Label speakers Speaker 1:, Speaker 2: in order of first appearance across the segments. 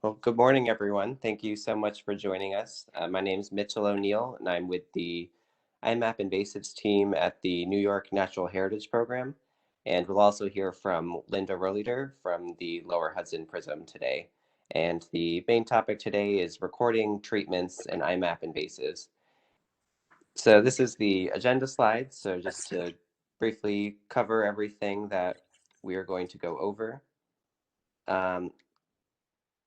Speaker 1: Well, good morning, everyone. Thank you so much for joining us. My name is Mitchell O'Neill, and I'm with the iMapInvasives team at the New York Natural Heritage Program. And we'll also hear from Linda Rohleder from the Lower Hudson PRISM today. And the main topic today is recording treatments and iMapInvasives. So this is the agenda slide. So just to briefly cover everything that we are going to go over.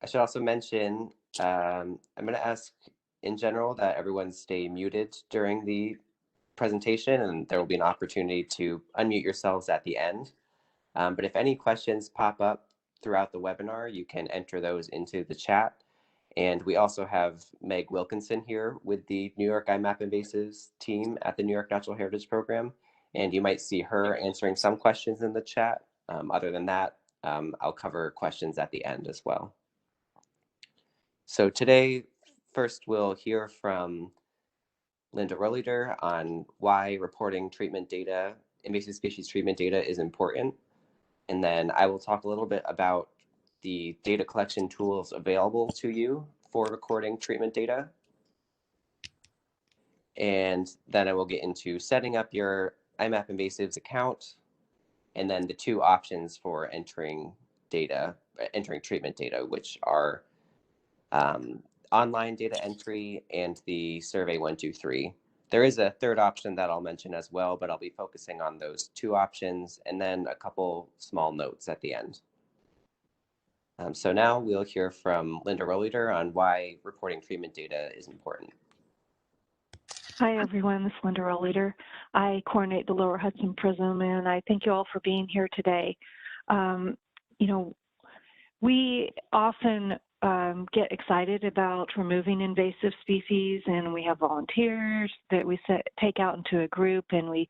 Speaker 1: I should also mention, I'm going to ask in general that everyone stay muted during the presentation, and there will be an opportunity to unmute yourselves at the end. But if any questions pop up throughout the webinar, you can enter those into the chat. And we also have Meg Wilkinson here with the New York iMapInvasives team at the New York Natural Heritage Program. And you might see her answering some questions in the chat. Other than that, I'll cover questions at the end as well. So today, first we'll hear from Linda Rohleder on why reporting treatment data, invasive species treatment data is important. And then I will talk a little bit about the data collection tools available to you for recording treatment data. And then I will get into setting up your iMapInvasives account, and then the two options for entering treatment data, which are online data entry and the Survey123. There is a third option that I'll mention as well, but I'll be focusing on those two options and then a couple small notes at the end. So now we'll hear from Linda Rohleder on why reporting treatment data is important.
Speaker 2: Hi, everyone. This is Linda Rohleder. I coordinate the Lower Hudson PRISM, and I thank you all for being here today. We often get excited about removing invasive species, and we have volunteers that we take out into a group, and we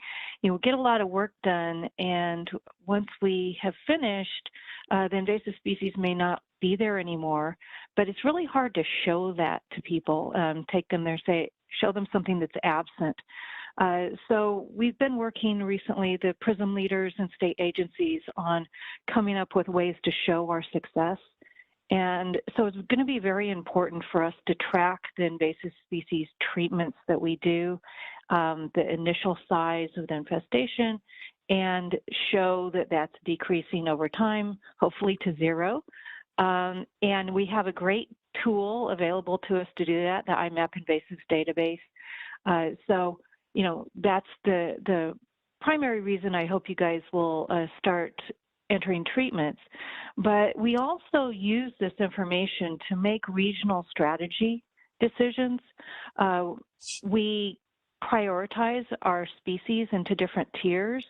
Speaker 2: get a lot of work done. And once we have finished, the invasive species may not be there anymore, but it's really hard to show that to people, take them there, show them something that's absent. So we've been working recently, the PRISM leaders and state agencies, on coming up with ways to show our success. And so it's going to be very important for us to track the invasive species treatments that we do, the initial size of the infestation, and show that that's decreasing over time, hopefully to zero. And we have a great tool available to us to do that, the iMapInvasives database. So, that's the primary reason I hope you guys will start entering treatments. But we also use this information to make regional strategy decisions. We prioritize our species into different tiers.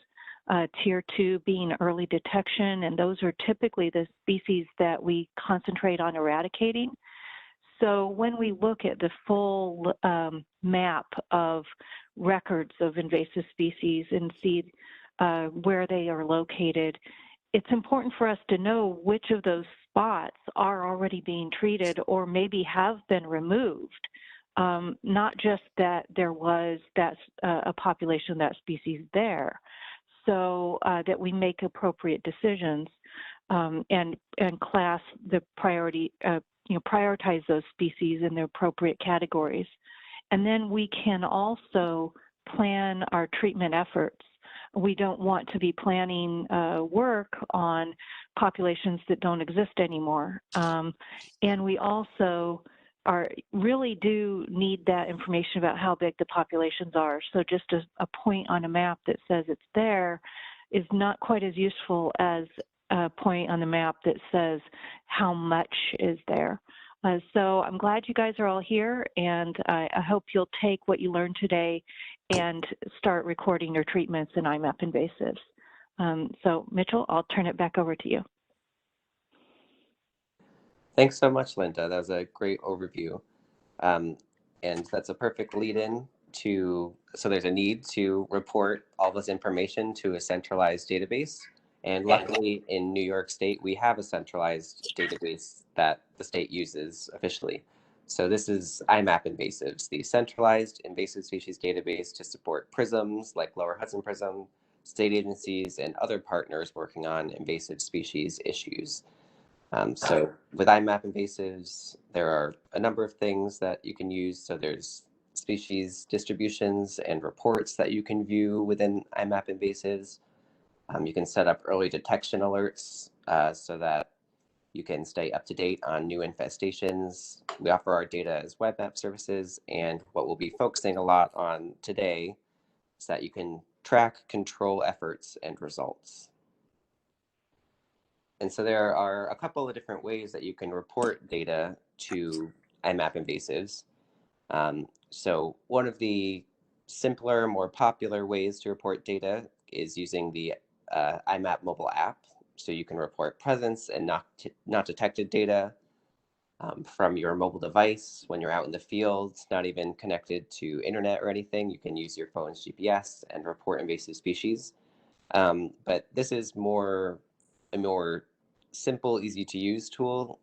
Speaker 2: Tier 2 being early detection, and those are typically the species that we concentrate on eradicating. So when we look at the full map of records of invasive species and see where they are located, it's important for us to know which of those spots are already being treated or maybe have been removed. Not just that there was a population of that species there, so that we make appropriate decisions and class the priority, prioritize those species in the appropriate categories. And then we can also plan our treatment efforts. We don't want to be planning work on populations that don't exist anymore. And we also really do need that information about how big the populations are. So just a point on a map that says it's there is not quite as useful as a point on the map that says how much is there. So I'm glad you guys are all here, and I hope you'll take what you learned today and start recording your treatments in iMapInvasives. So Mitchell, I'll turn it back over to you.
Speaker 1: Thanks so much, Linda. That was a great overview. And that's a perfect lead-in to, so there's a need to report all this information to a centralized database. And luckily in New York State, we have a centralized database that the state uses officially. So this is iMapInvasives, the centralized invasive species database to support PRISMs like Lower Hudson PRISM, state agencies, and other partners working on invasive species issues. So with iMapInvasives, there are a number of things that you can use. So there's species distributions and reports that you can view within iMapInvasives. You can set up early detection alerts so that you can stay up to date on new infestations. We offer our data as web app services, and what we'll be focusing a lot on today is that you can track control efforts and results. And so there are a couple of different ways that you can report data to iMapInvasives. So one of the simpler, more popular ways to report data is using the iMap mobile app. So you can report presence and not detected data from your mobile device when you're out in the field, not even connected to internet or anything. You can use your phone's GPS and report invasive species. But this is a more simple, easy to use tool.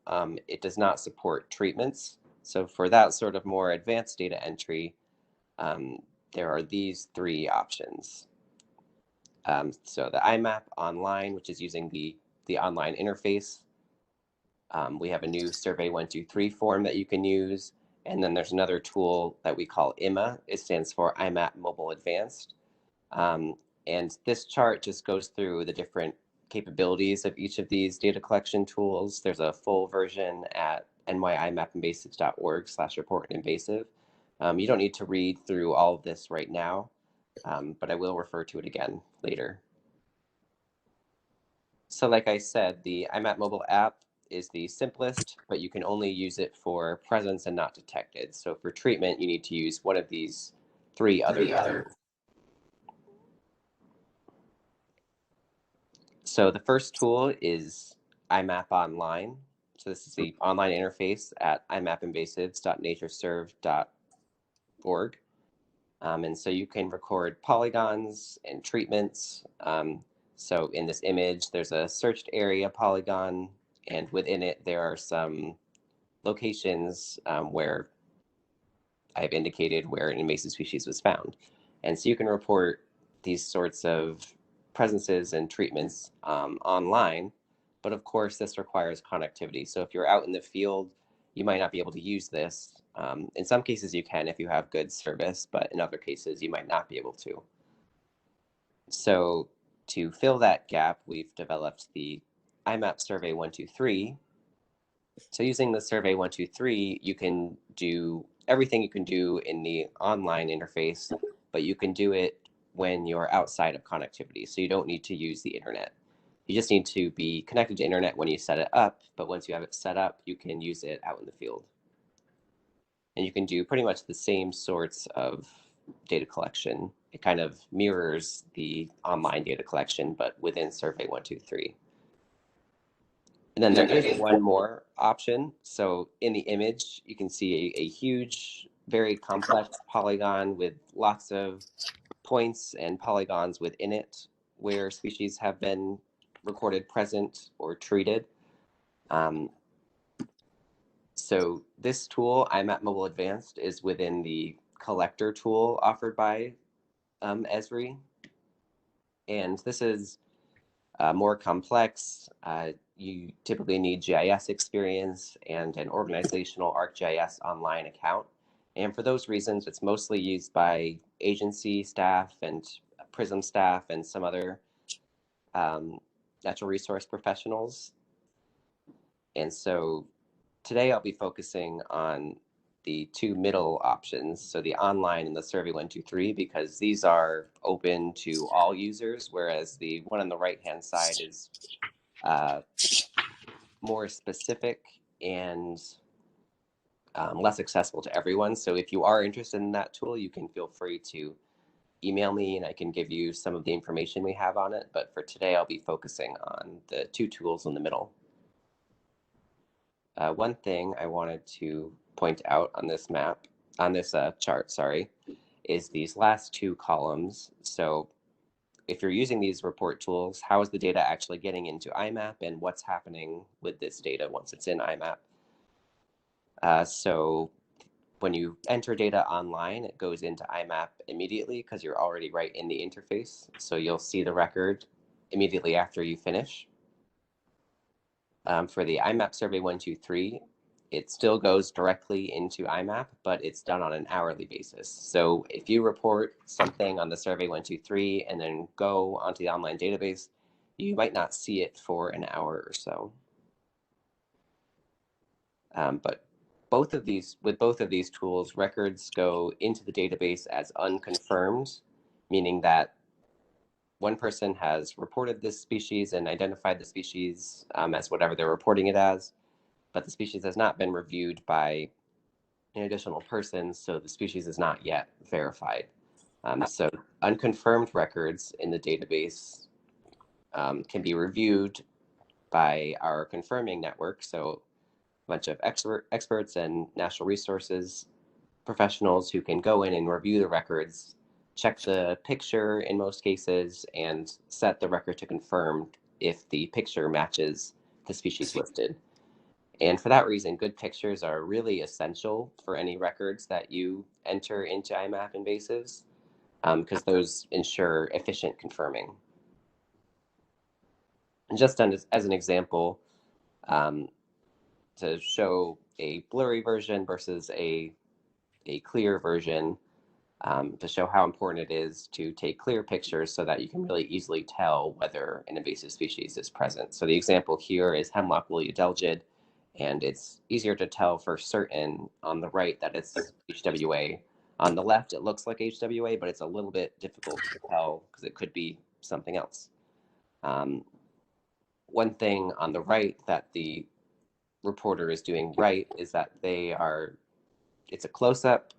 Speaker 1: It does not support treatments. So for that sort of more advanced data entry, there are these three options. So the iMap online, which is using the online interface. We have a new Survey123 form that you can use. And then there's another tool that we call IMA. It stands for iMap Mobile Advanced. And this chart just goes through the different capabilities of each of these data collection tools. There's a full version at nyimapinvasives.org/report-invasive. You don't need to read through all of this right now, but I will refer to it again later. So like I said, the iMap mobile app is the simplest, but you can only use it for presence and not detected. So for treatment, you need to use one of these three other methods. So the first tool is iMap Online. So this is the online interface at imapinvasives.natureserve.org. And so you can record polygons and treatments. So in this image, there's a searched area polygon, and within it, there are some locations where I've indicated where an invasive species was found. And so you can report these sorts of presences and treatments online, but of course this requires connectivity. So if you're out in the field, you might not be able to use this. In some cases you can if you have good service, but in other cases you might not be able to. So to fill that gap, we've developed the iMap Survey123. So using the Survey123, you can do everything you can do in the online interface, but you can do it when you're outside of connectivity. So you don't need to use the internet. You just need to be connected to internet when you set it up, but once you have it set up, you can use it out in the field. And you can do pretty much the same sorts of data collection. It kind of mirrors the online data collection, but within Survey123. And then there is one more option. So in the image, you can see a huge, very complex polygon with lots of points and polygons within it where species have been recorded present or treated. So this tool, iMap Mobile Advanced, is within the collector tool offered by Esri. And this is more complex. You typically need GIS experience and an organizational ArcGIS online account. And for those reasons, it's mostly used by agency staff and PRISM staff and some other natural resource professionals. And so today I'll be focusing on the two middle options, so the online and the Survey123, because these are open to all users, whereas the one on the right-hand side is more specific and less accessible to everyone. So if you are interested in that tool, you can feel free to email me and I can give you some of the information we have on it. But for today, I'll be focusing on the two tools in the middle. One thing I wanted to point out on this map, on this chart, sorry, is these last two columns. So if you're using these report tools, how is the data actually getting into iMap and what's happening with this data once it's in iMap? So when you enter data online, it goes into iMap immediately because you're already right in the interface. So you'll see the record immediately after you finish. For the IMAP Survey123, it still goes directly into IMAP, but it's done on an hourly basis. So if you report something on the Survey123 and then go onto the online database, you might not see it for an hour or so. But with both of these tools, records go into the database as unconfirmed, meaning that one person has reported this species and identified the species as whatever they're reporting it as, but the species has not been reviewed by an additional person, so the species is not yet verified. So unconfirmed records in the database can be reviewed by our confirming network, so a bunch of experts and natural resources professionals who can go in and review the records, check the picture in most cases, and set the record to confirmed if the picture matches the species listed. And for that reason, good pictures are really essential for any records that you enter into iMapInvasives, because those ensure efficient confirming. And just as an example, to show a blurry version versus a clear version, to show how important it is to take clear pictures so that you can really easily tell whether an invasive species is present. So the example here is hemlock woolly adelgid, and it's easier to tell for certain on the right that it's HWA. On the left, it looks like HWA, but it's a little bit difficult to tell because it could be something else. One thing on the right that the reporter is doing right is that it's a close-up.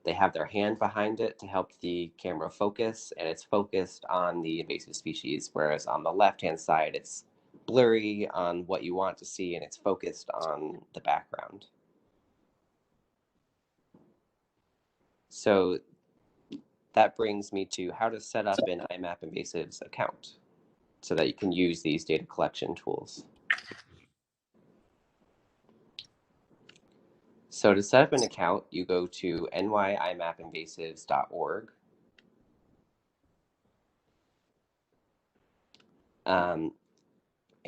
Speaker 1: They have their hand behind it to help the camera focus, and it's focused on the invasive species, whereas on the left-hand side, it's blurry on what you want to see, and it's focused on the background. So that brings me to how to set up an iMapInvasives account so that you can use these data collection tools. So to set up an account, you go to nyimapinvasives.org.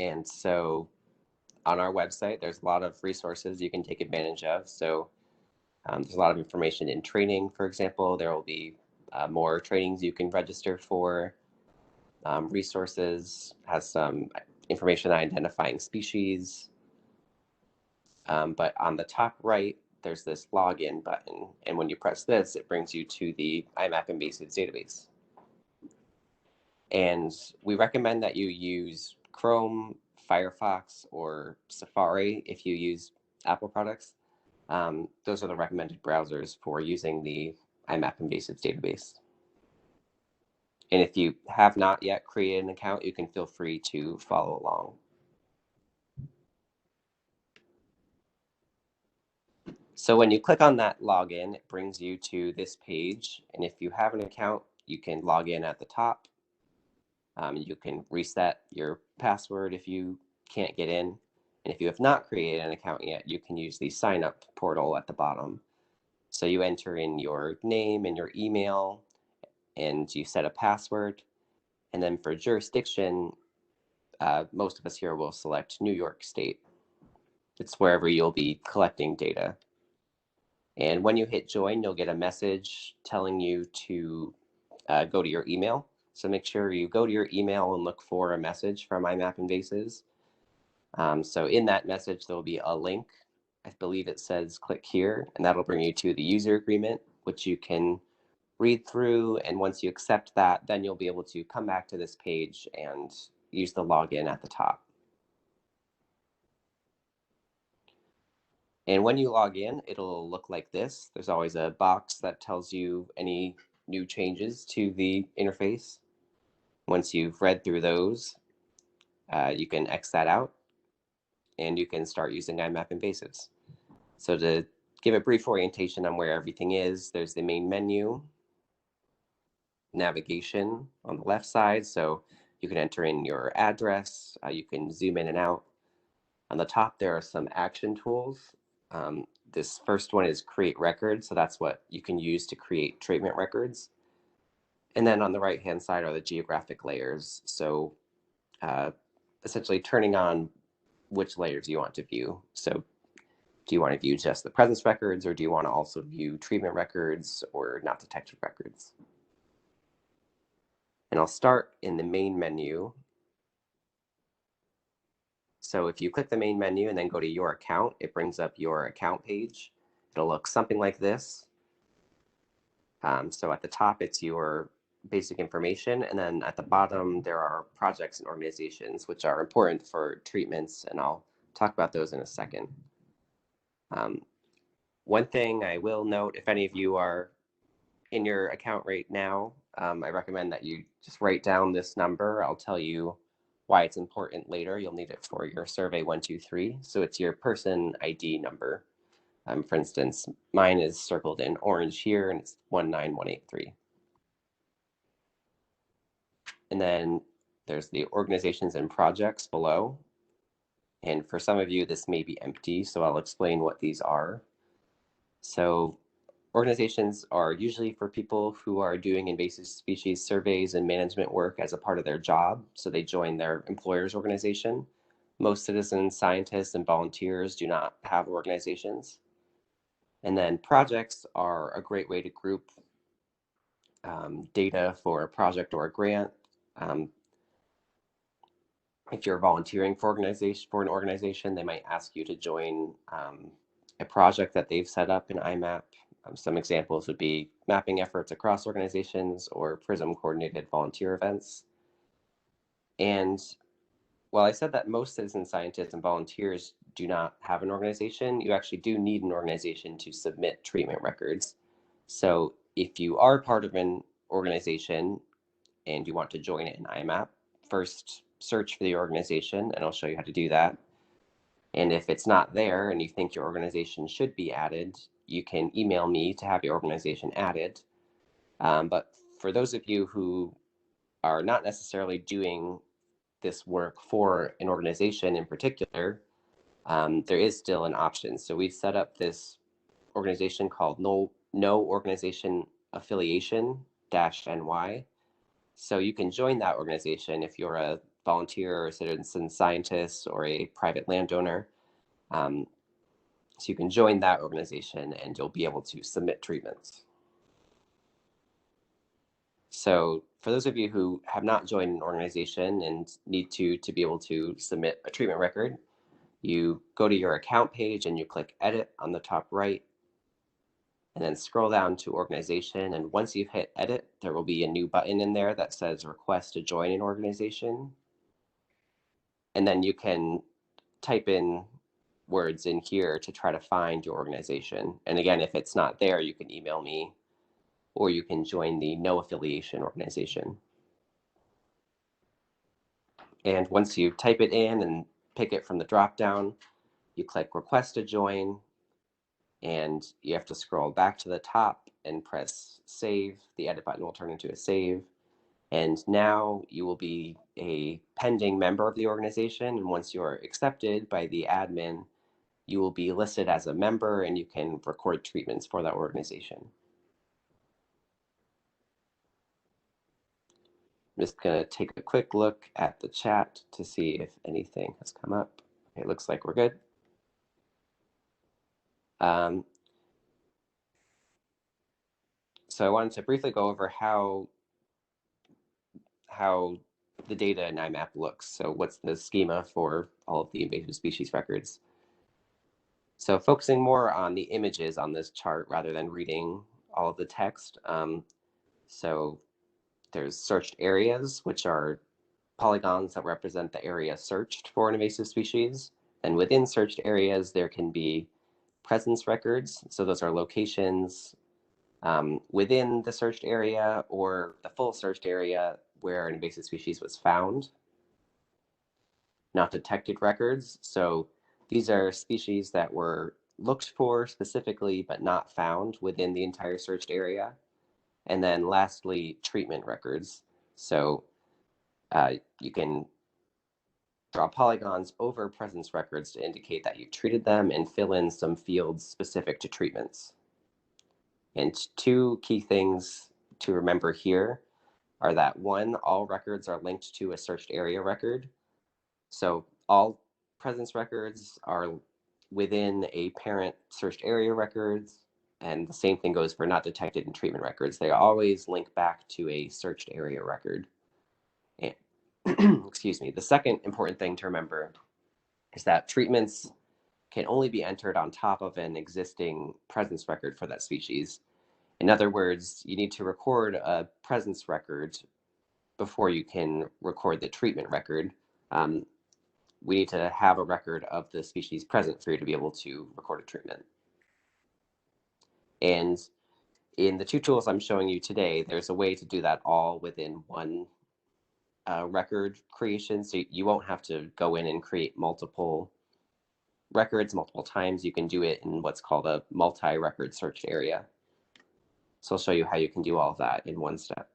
Speaker 1: And so on our website, there's a lot of resources you can take advantage of. So there's a lot of information in training, for example. There will be more trainings you can register for. Resources has some information on identifying species. But on the top right, there's this login button. And when you press this, it brings you to the iMapInvasives database. And we recommend that you use Chrome, Firefox, or Safari if you use Apple products. Those are the recommended browsers for using the iMapInvasives database. And if you have not yet created an account, you can feel free to follow along. So when you click on that login, it brings you to this page. And if you have an account, you can log in at the top. You can reset your password if you can't get in. And if you have not created an account yet, you can use the sign up portal at the bottom. So you enter in your name and your email, and you set a password. And then for jurisdiction, most of us here will select New York State. It's wherever you'll be collecting data. And when you hit join, you'll get a message telling you to go to your email. So make sure you go to your email and look for a message from iMapInvasives. So in that message, there'll be a link. I believe it says click here, and that'll bring you to the user agreement, which you can read through. And once you accept that, then you'll be able to come back to this page and use the login at the top. And when you log in, it'll look like this. There's always a box that tells you any new changes to the interface. Once you've read through those, you can X that out, and you can start using iMapInvasives. So to give a brief orientation on where everything is, there's the main menu, navigation on the left side. So you can enter in your address, you can zoom in and out. On the top, there are some action tools. This first one is create records. So that's what you can use to create treatment records. And then on the right-hand side are the geographic layers. So essentially turning on which layer do you want to view. So do you want to view just the presence records, or do you want to also view treatment records or not detected records? And I'll start in the main menu. So if you click the main menu and then go to your account, it brings up your account page. It'll look something like this. So at the top, it's your basic information, and then at the bottom, there are projects and organizations, which are important for treatments, and I'll talk about those in a second. One thing I will note, if any of you are in your account right now, I recommend that you just write down this number. I'll tell you why it's important later. You'll need it for your Survey123. So it's your person ID number. For instance, mine is circled in orange here, and it's 19183. And then there's the organizations and projects below. And for some of you, this may be empty, so I'll explain what these are. So organizations are usually for people who are doing invasive species surveys and management work as a part of their job. So they join their employer's organization. Most citizens, scientists, and volunteers do not have organizations. And then projects are a great way to group data for a project or a grant. If you're volunteering for an organization, they might ask you to join a project that they've set up in IMAP. Some examples would be mapping efforts across organizations or PRISM coordinated volunteer events. And while I said that most citizen scientists and volunteers do not have an organization, you actually do need an organization to submit treatment records. So if you are part of an organization and you want to join it in IMAP, first search for the organization, and I'll show you how to do that. And if it's not there and you think your organization should be added, you can email me to have your organization added. But for those of you who are not necessarily doing this work for an organization in particular, there is still an option. So we've set up this organization called No Organization Affiliation -NY. So you can join that organization if you're a volunteer or a citizen scientist or a private landowner. So you can join that organization and you'll be able to submit treatments. So for those of you who have not joined an organization and need to be able to submit a treatment record, you go to your account page and you click edit on the top right, and then scroll down to organization. And once you've hit edit, there will be a new button in there that says request to join an organization. And then you can type in words in here to try to find your organization. And again, if it's not there, you can email me, or you can join the no affiliation organization. And once you type it in and pick it from the dropdown, you click request to join, and you have to scroll back to the top and press save. The edit button will turn into a save. And now you will be a pending member of the organization. And once you're accepted by the admin, you will be listed as a member and you can record treatments for that organization. I'm just going to take a quick look at the chat to see if anything has come up. It looks like we're good. So I wanted to briefly go over how the data in IMAP looks. So what's the schema for all of the invasive species records? So focusing more on the images on this chart rather than reading all of the text. So there's searched areas, which are polygons that represent the area searched for an invasive species. And within searched areas, there can be presence records. So those are locations within the searched area or the full searched area where an invasive species was found. Not detected records. So these are species that were looked for specifically but not found within the entire searched area. And then lastly, treatment records. So you can draw polygons over presence records to indicate that you treated them and fill in some fields specific to treatments. And two key things to remember here are that one, all records are linked to a searched area record. So all presence records are within a parent searched area records, and the same thing goes for not detected in treatment records. They always link back to a searched area record. And excuse me, the second important thing to remember is that treatments can only be entered on top of an existing presence record for that species. In other words, you need to record a presence record before you can record the treatment record. We need to have a record of the species present for you to be able to record a treatment. And in the two tools I'm showing you today, there's a way to do that all within one record creation. So you won't have to go in and create multiple records multiple times. You can do it in what's called a multi-record search area. So I'll show you how you can do all of that in one step.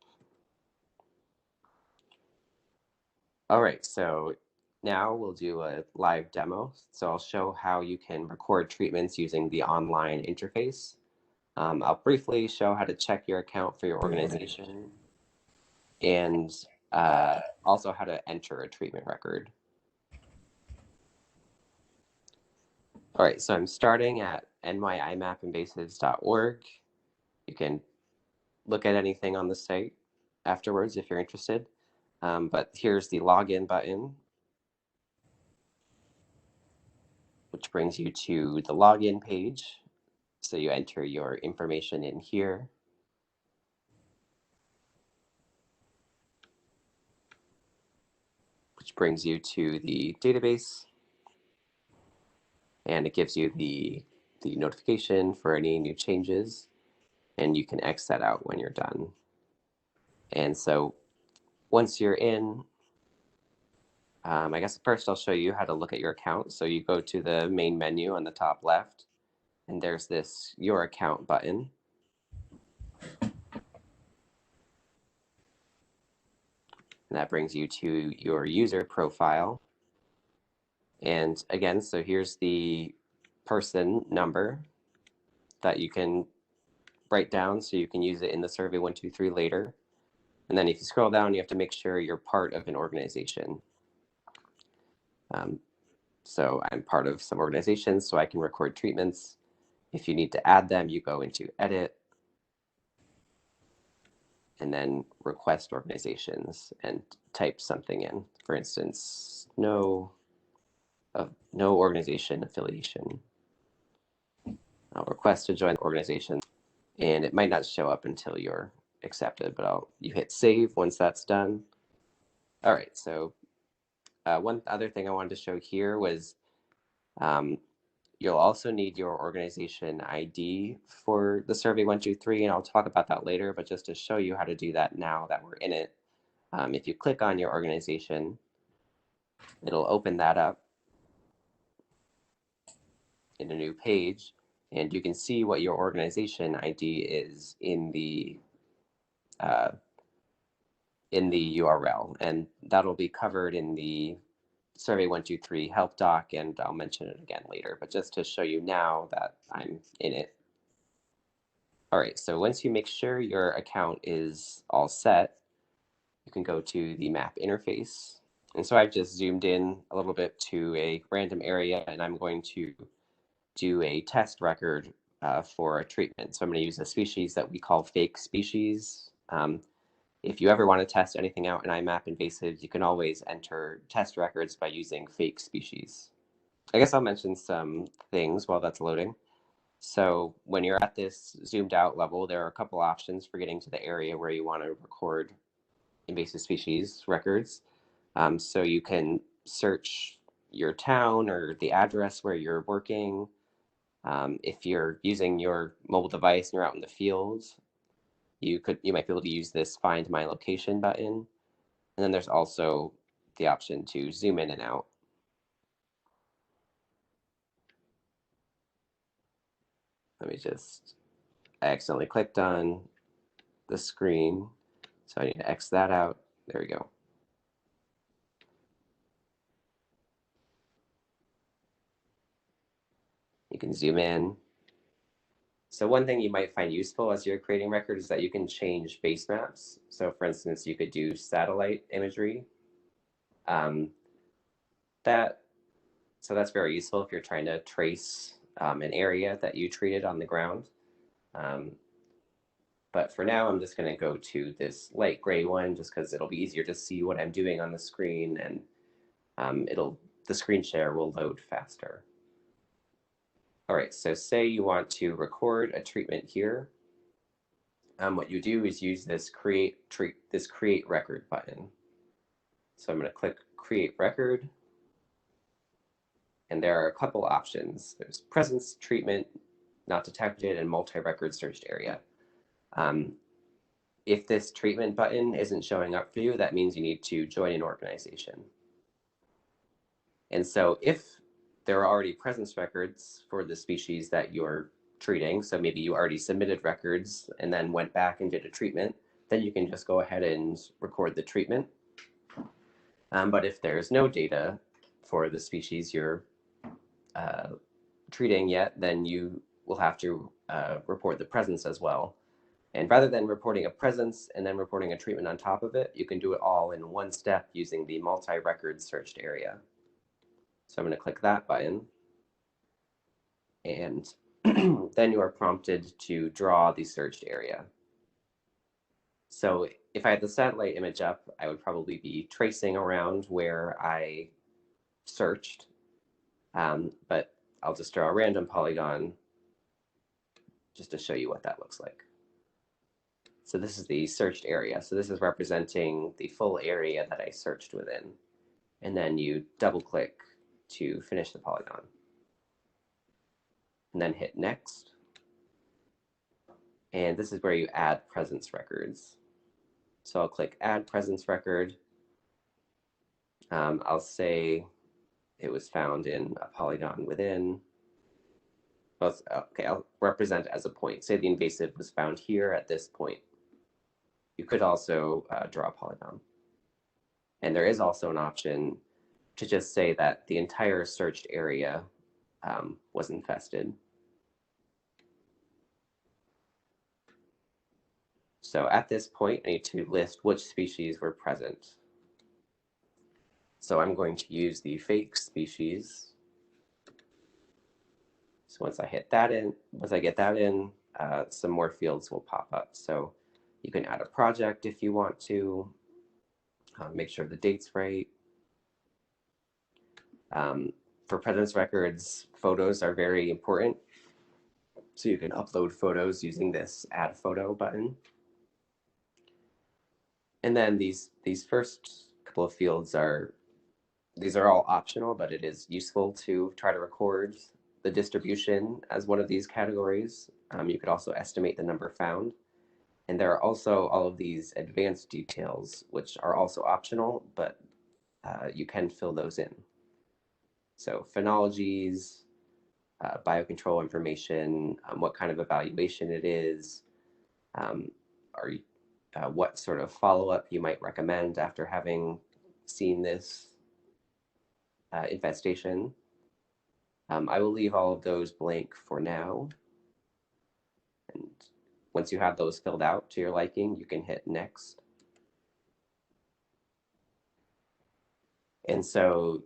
Speaker 1: All right, so now we'll do a live demo. So I'll show how you can record treatments using the online interface. I'll briefly show how to check your account for your organization and also how to enter a treatment record. All right, so I'm starting at iMapInvasives.org. You can look at anything on the site afterwards if you're interested. But here's the login button, which brings you to the login page. So you enter your information in here. Which brings you to the database. And it gives you the notification for any new changes. And you can X that out when you're done. And so once you're in, I guess first I'll show you how to look at your account. So you go to the main menu on the top left, and there's this Your Account button. And that brings you to your user profile. And again, so here's the person number that you can write down so you can use it in the Survey123 later. And then if you scroll down, you have to make sure you're part of an organization. So I'm part of some organizations, so I can record treatments. If you need to add them, you go into Edit, and then Request Organizations and type something in. For instance, no organization affiliation. I'll request to join the organization, and it might not show up until you're accepted, but you hit Save once that's done. All right, so one other thing I wanted to show here was you'll also need your organization ID for the Survey123, and I'll talk about that later, but just to show you how to do that now that we're in it, if you click on your organization, it'll open that up in a new page, and you can see what your organization ID is in the URL, and that'll be covered in the Survey123 help doc, and I'll mention it again later, but just to show you now that I'm in it. All right, so once you make sure your account is all set, you can go to the map interface. And so I've just zoomed in a little bit to a random area, and I'm going to do a test record for a treatment. So I'm going to use a species that we call fake species. If you ever want to test anything out in iMapInvasives, you can always enter test records by using fake species. I guess I'll mention some things while that's loading. So when you're at this zoomed out level, there are a couple options for getting to the area where you want to record invasive species records. So you can search your town or the address where you're working. If you're using your mobile device and you're out in the field, you might be able to use this Find My Location button. And then there's also the option to zoom in and out. I accidentally clicked on the screen, so I need to X that out. There we go. You can zoom in. So one thing you might find useful as you're creating records is that you can change base maps. So for instance, you could do satellite imagery. That So that's very useful if you're trying to trace an area that you treated on the ground. But for now, I'm just going to go to this light gray one just because it'll be easier to see what I'm doing on the screen, and the screen share will load faster. All right, so say you want to record a treatment here. What you do is use this create record button. So I'm going to click create record, and there are a couple options. There's presence treatment, not detected, and multi-record searched area. If this treatment button isn't showing up for you, that means you need to join an organization. And so if there are already presence records for the species that you're treating, so maybe you already submitted records and then went back and did a treatment, then you can just go ahead and record the treatment. But if there's no data for the species you're treating yet, then you will have to report the presence as well. And rather than reporting a presence and then reporting a treatment on top of it, you can do it all in one step using the multi-record searched area. So I'm going to click that button. And then you are prompted to draw the searched area. So if I had the satellite image up, I would probably be tracing around where I searched. But I'll just draw a random polygon just to show you what that looks like. So this is the searched area. So this is representing the full area that I searched within. And then you double click to finish the polygon. And then hit next. And this is where you add presence records. So I'll click add presence record. I'll say it was found in a polygon within. Okay, I'll represent as a point. Say the invasive was found here at this point. You could also draw a polygon. And there is also an option to just say that the entire searched area was infested. So at this point, I need to list which species were present. So I'm going to use the fake species. So once I get that in, some more fields will pop up. So you can add a project if you want to, make sure the date's right. For presence records, photos are very important. So you can upload photos using this add photo button. And then these first couple of fields are all optional, but it is useful to try to record the distribution as one of these categories. You could also estimate the number found. And there are also all of these advanced details, which are also optional, but you can fill those in. So phenologies, biocontrol information, what kind of evaluation it is, what sort of follow-up you might recommend after having seen this infestation. I will leave all of those blank for now. And once you have those filled out to your liking, you can hit next. And so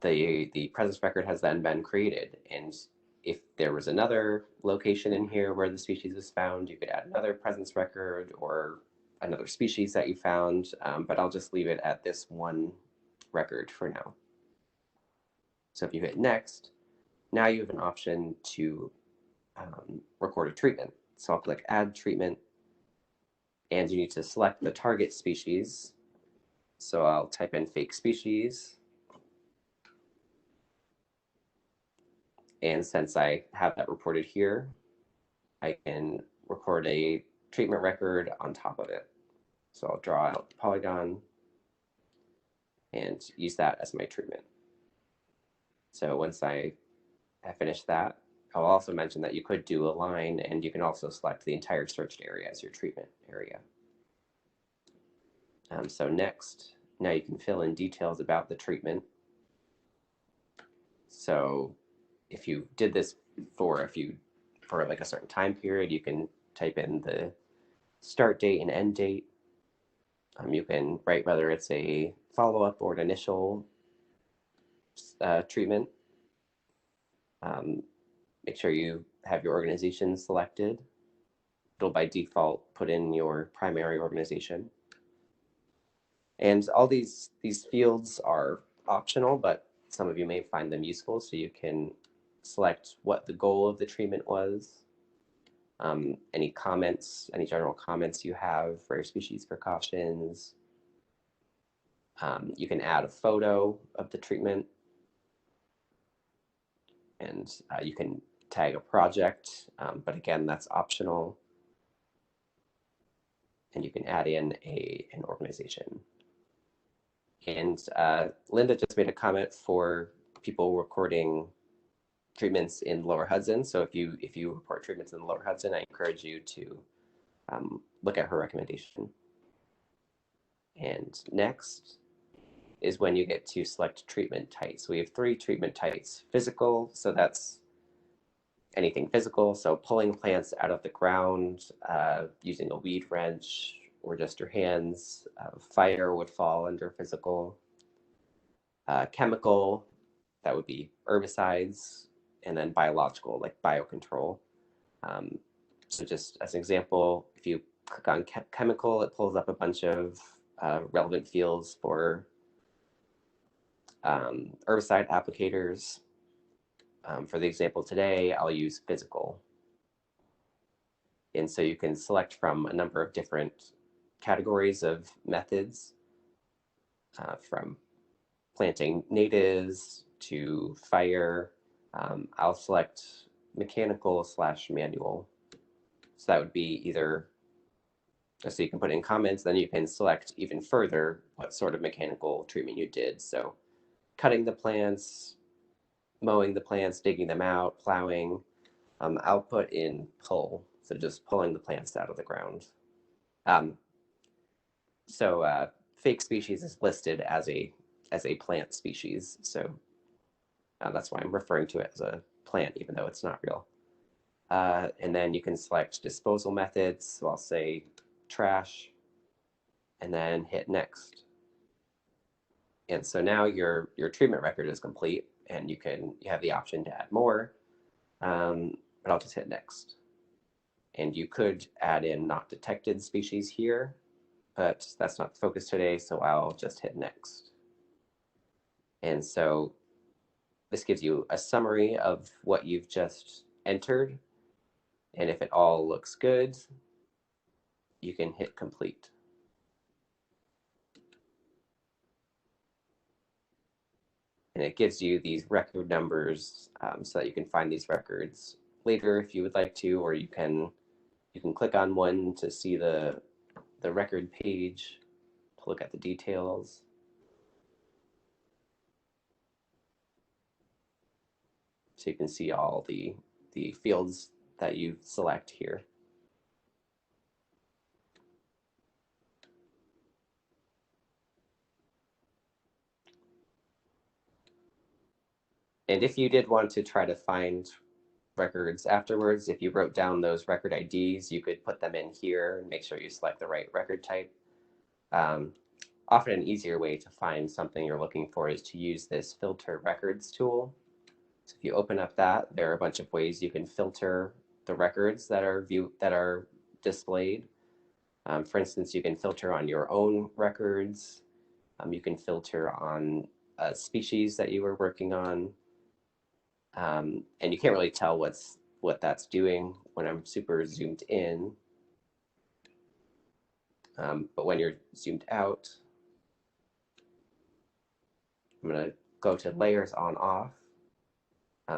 Speaker 1: the presence record has then been created. And if there was another location in here where the species is found, you could add another presence record or another species that you found, but I'll just leave it at this one record for now. So if you hit next, now you have an option to record a treatment. So I'll click add treatment, and you need to select the target species. So I'll type in fake species. And since I have that reported here, I can record a treatment record on top of it. So I'll draw out the polygon and use that as my treatment. So once I have finished that, I'll also mention that you could do a line, and you can also select the entire searched area as your treatment area. So next, now you can fill in details about the treatment. So if you did this for like a certain time period, you can type in the start date and end date. You can write whether it's a follow-up or an initial treatment. Make sure you have your organization selected. It'll by default put in your primary organization. And all these fields are optional, but some of you may find them useful, so you can select what the goal of the treatment was, any comments, any general comments you have for species precautions. You can add a photo of the treatment, and you can tag a project, but again, that's optional. And you can add in an organization. And Linda just made a comment for people recording treatments in Lower Hudson. So if you report treatments in the Lower Hudson, I encourage you to look at her recommendation. And next is when you get to select treatment types. We have 3 treatment types. Physical, so that's anything physical, so pulling plants out of the ground, using a weed wrench, or just your hands. Fire would fall under physical. Chemical, that would be herbicides, and then biological, like biocontrol. So just as an example, if you click on chemical, it pulls up a bunch of relevant fields for herbicide applicators. For the example today, I'll use physical. And so you can select from a number of different categories of methods, from planting natives to fire. I'll select mechanical/manual. So that would be either, so you can put in comments, then you can select even further what sort of mechanical treatment you did. So cutting the plants, mowing the plants, digging them out, plowing. I'll put in pull, so just pulling the plants out of the ground. Fake species is listed as a plant species, so that's why I'm referring to it as a plant, even though it's not real. And then you can select disposal methods. So I'll say trash, and then hit next. And so now your treatment record is complete, and you have the option to add more. But I'll just hit next. And you could add in not detected species here, but that's not the focus today, so I'll just hit next. And so this gives you a summary of what you've just entered. And if it all looks good, you can hit complete. And it gives you these record numbers so that you can find these records later if you would like to, or you can click on one to see the record page to look at the details. So you can see all the fields that you select here. And if you did want to try to find records afterwards, if you wrote down those record IDs, you could put them in here and make sure you select the right record type. Often an easier way to find something you're looking for is to use this filter records tool. So if you open up that, there are a bunch of ways you can filter the records that are displayed. For instance, you can filter on your own records. You can filter on a species that you were working on. And you can't really tell what that's doing when I'm super zoomed in. But when you're zoomed out, I'm going to go to layers on off.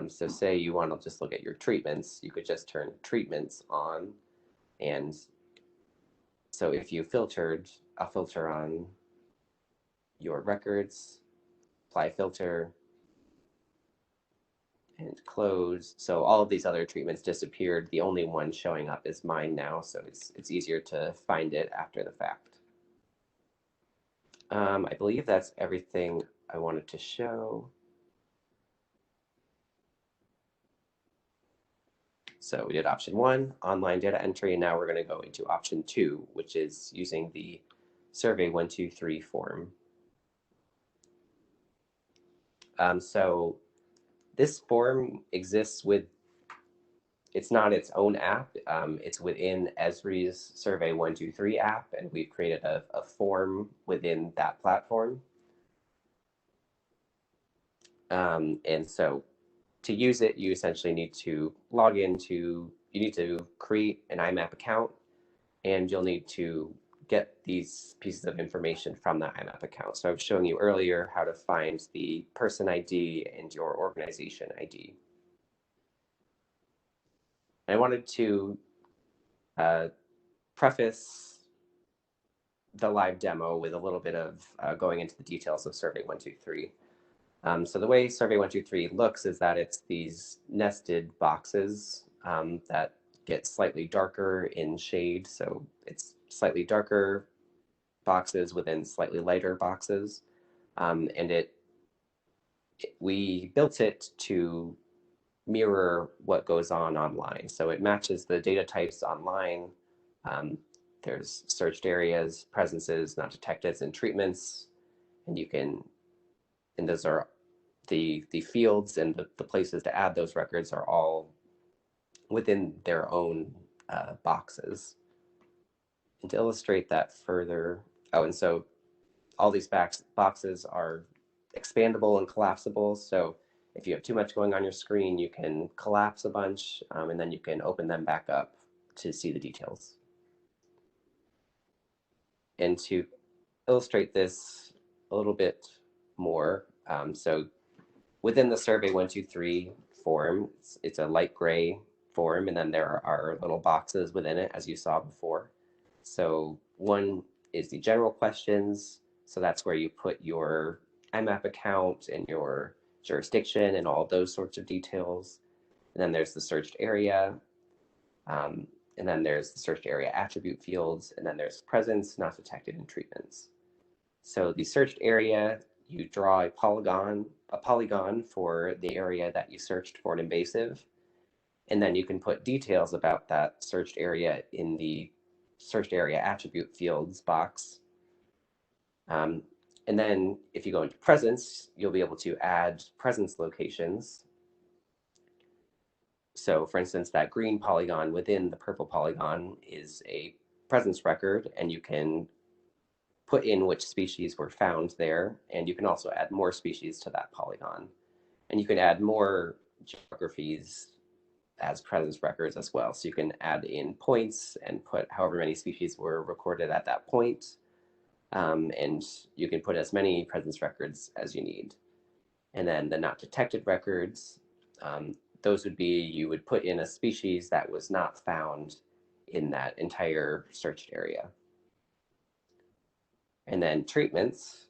Speaker 1: So say you want to just look at your treatments, you could just turn treatments on. And so if you filtered, I'll filter on your records, apply filter, and close. So all of these other treatments disappeared. The only one showing up is mine now, so it's easier to find it after the fact. I believe that's everything I wanted to show. So we did option 1, online data entry, and now we're going to go into option 2, which is using the Survey123 form. So this form exists with, it's not its own app. It's within Esri's Survey123 app, and we've created a form within that platform. And so to use it, you essentially need to log into, you need to create an IMAP account, and you'll need to get these pieces of information from that IMAP account. So I was showing you earlier how to find the person ID and your organization ID. I wanted to preface the live demo with a little bit of going into the details of Survey123. So the way Survey123 looks is that it's these nested boxes that get slightly darker in shade. So it's slightly darker boxes within slightly lighter boxes. And we built it to mirror what goes on online. So it matches the data types online. There's searched areas, presences, not detected, and treatments. And you can, and those are the fields and the places to add those records are all within their own boxes. And to illustrate that further, oh, and so all these boxes are expandable and collapsible. So if you have too much going on your screen, you can collapse a bunch, and then you can open them back up to see the details. And to illustrate this a little bit more, so within the Survey123 form, it's a light gray form, and then there are little boxes within it, as you saw before. So one is the general questions. So that's where you put your IMAP account and your jurisdiction and all those sorts of details. And then there's the searched area. And then there's the searched area attribute fields. And then there's presence, not detected, and treatments. So the searched area, you draw a polygon for the area that you searched for an invasive. And then you can put details about that searched area in the searched area attribute fields box. And then if you go into presence, you'll be able to add presence locations. So for instance, that green polygon within the purple polygon is a presence record, and you can put in which species were found there, and you can also add more species to that polygon. And you can add more geographies as presence records as well. So you can add in points and put however many species were recorded at that point. And you can put as many presence records as you need. And then the not detected records, those would be, you would put in a species that was not found in that entire searched area. And then treatments,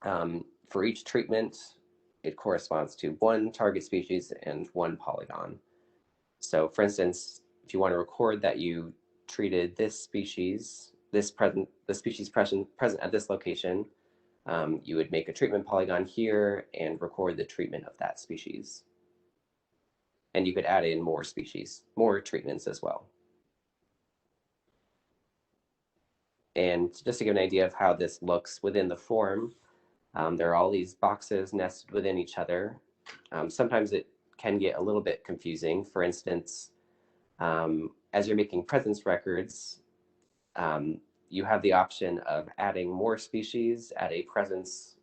Speaker 1: for each treatment, it corresponds to one target species and one polygon. So for instance, if you want to record that you treated this species, the species present at this location, you would make a treatment polygon here and record the treatment of that species. And you could add in more species, more treatments as well. And just to give an idea of how this looks within the form, there are all these boxes nested within each other. Sometimes it can get a little bit confusing. For instance, as you're making presence records, you have the option of adding more species at a presence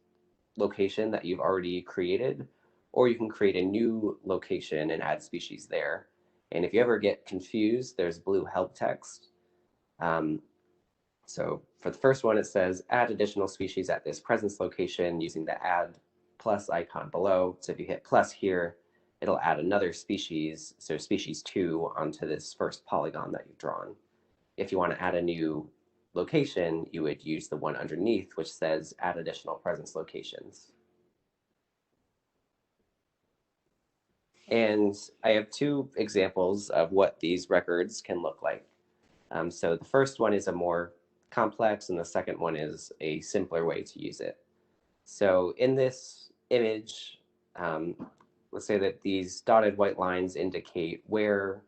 Speaker 1: location that you've already created, or you can create a new location and add species there. And if you ever get confused, there's blue help text. So for the first one, it says add additional species at this presence location using the add plus icon below. So if you hit plus here, it'll add another species, so species 2, onto this first polygon that you've drawn. If you want to add a new location, you would use the one underneath, which says add additional presence locations. And I have two examples of what these records can look like. So the first one is a more complex, and the second one is a simpler way to use it. So in this image, let's say that these dotted white lines indicate where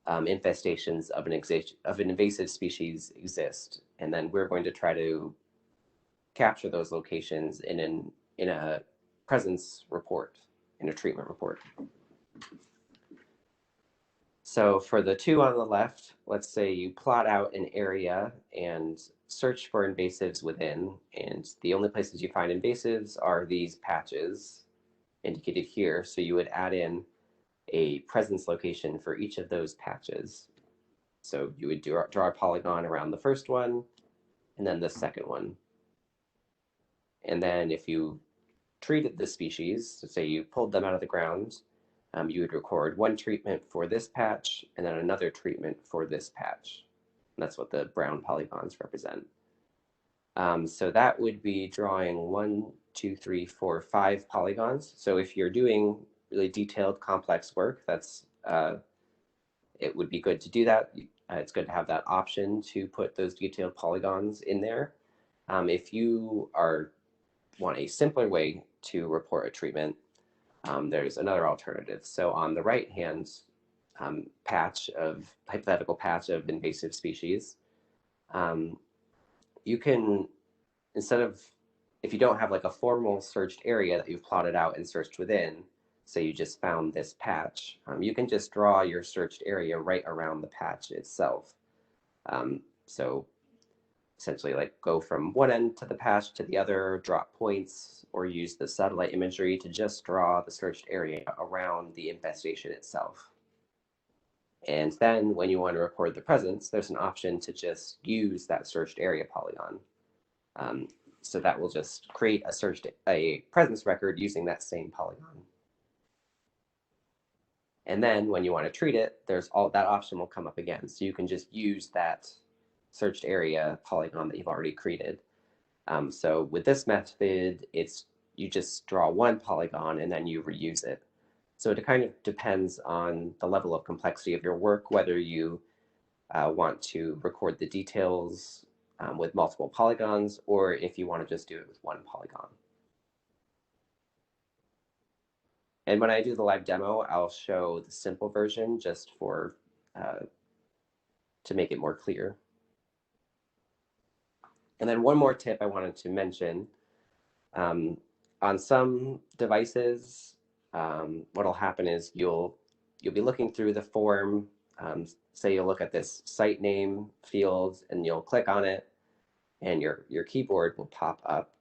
Speaker 1: infestations of an invasive species exist, and then we're going to try to capture those locations in a presence report in a treatment report. So for the two on the left, let's say you plot out an area and search for invasives within, and the only places you find invasives are these patches indicated here. So you would add in a presence location for each of those patches. So you would draw a polygon around the first one and then the second one. And then if you treated the species, so say you pulled them out of the ground, you would record one treatment for this patch and then another treatment for this patch. And that's what the brown polygons represent. So that would be drawing 1, 2, 3, 4, 5 polygons. So if you're doing really detailed, complex work, that's it would be good to do that. It's good to have that option to put those detailed polygons in there. If you want a simpler way to report a treatment, there's another alternative. So on the right-hand hypothetical patch of invasive species, you can, if you don't have like a formal searched area that you've plotted out and searched within, say you just found this patch, you can just draw your searched area right around the patch itself. So essentially like go from one end to the patch to the other, drop points, or use the satellite imagery to just draw the searched area around the infestation itself. And then when you want to record the presence, there's an option to just use that searched area polygon. So that will just create a presence record using that same polygon. And then when you want to treat it, that option will come up again. So you can just use that searched area polygon that you've already created. So with this method, you just draw one polygon and then you reuse it. So it kind of depends on the level of complexity of your work, whether you want to record the details with multiple polygons, or if you want to just do it with one polygon. And when I do the live demo, I'll show the simple version just to make it more clear. And then one more tip I wanted to mention, on some devices, what'll happen is you'll be looking through the form. Say you'll look at this site name field and you'll click on it and your keyboard will pop up.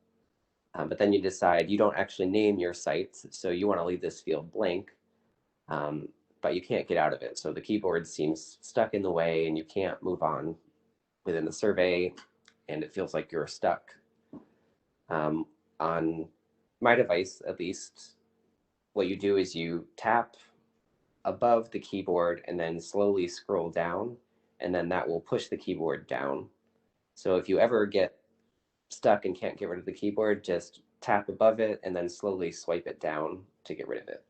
Speaker 1: But then you decide you don't actually name your sites, so you want to leave this field blank, but you can't get out of it. So the keyboard seems stuck in the way and you can't move on within the survey, and it feels like you're stuck. On my device, at least, what you do is you tap above the keyboard and then slowly scroll down, and then that will push the keyboard down. So if you ever get stuck and can't get rid of the keyboard, just tap above it and then slowly swipe it down to get rid of it.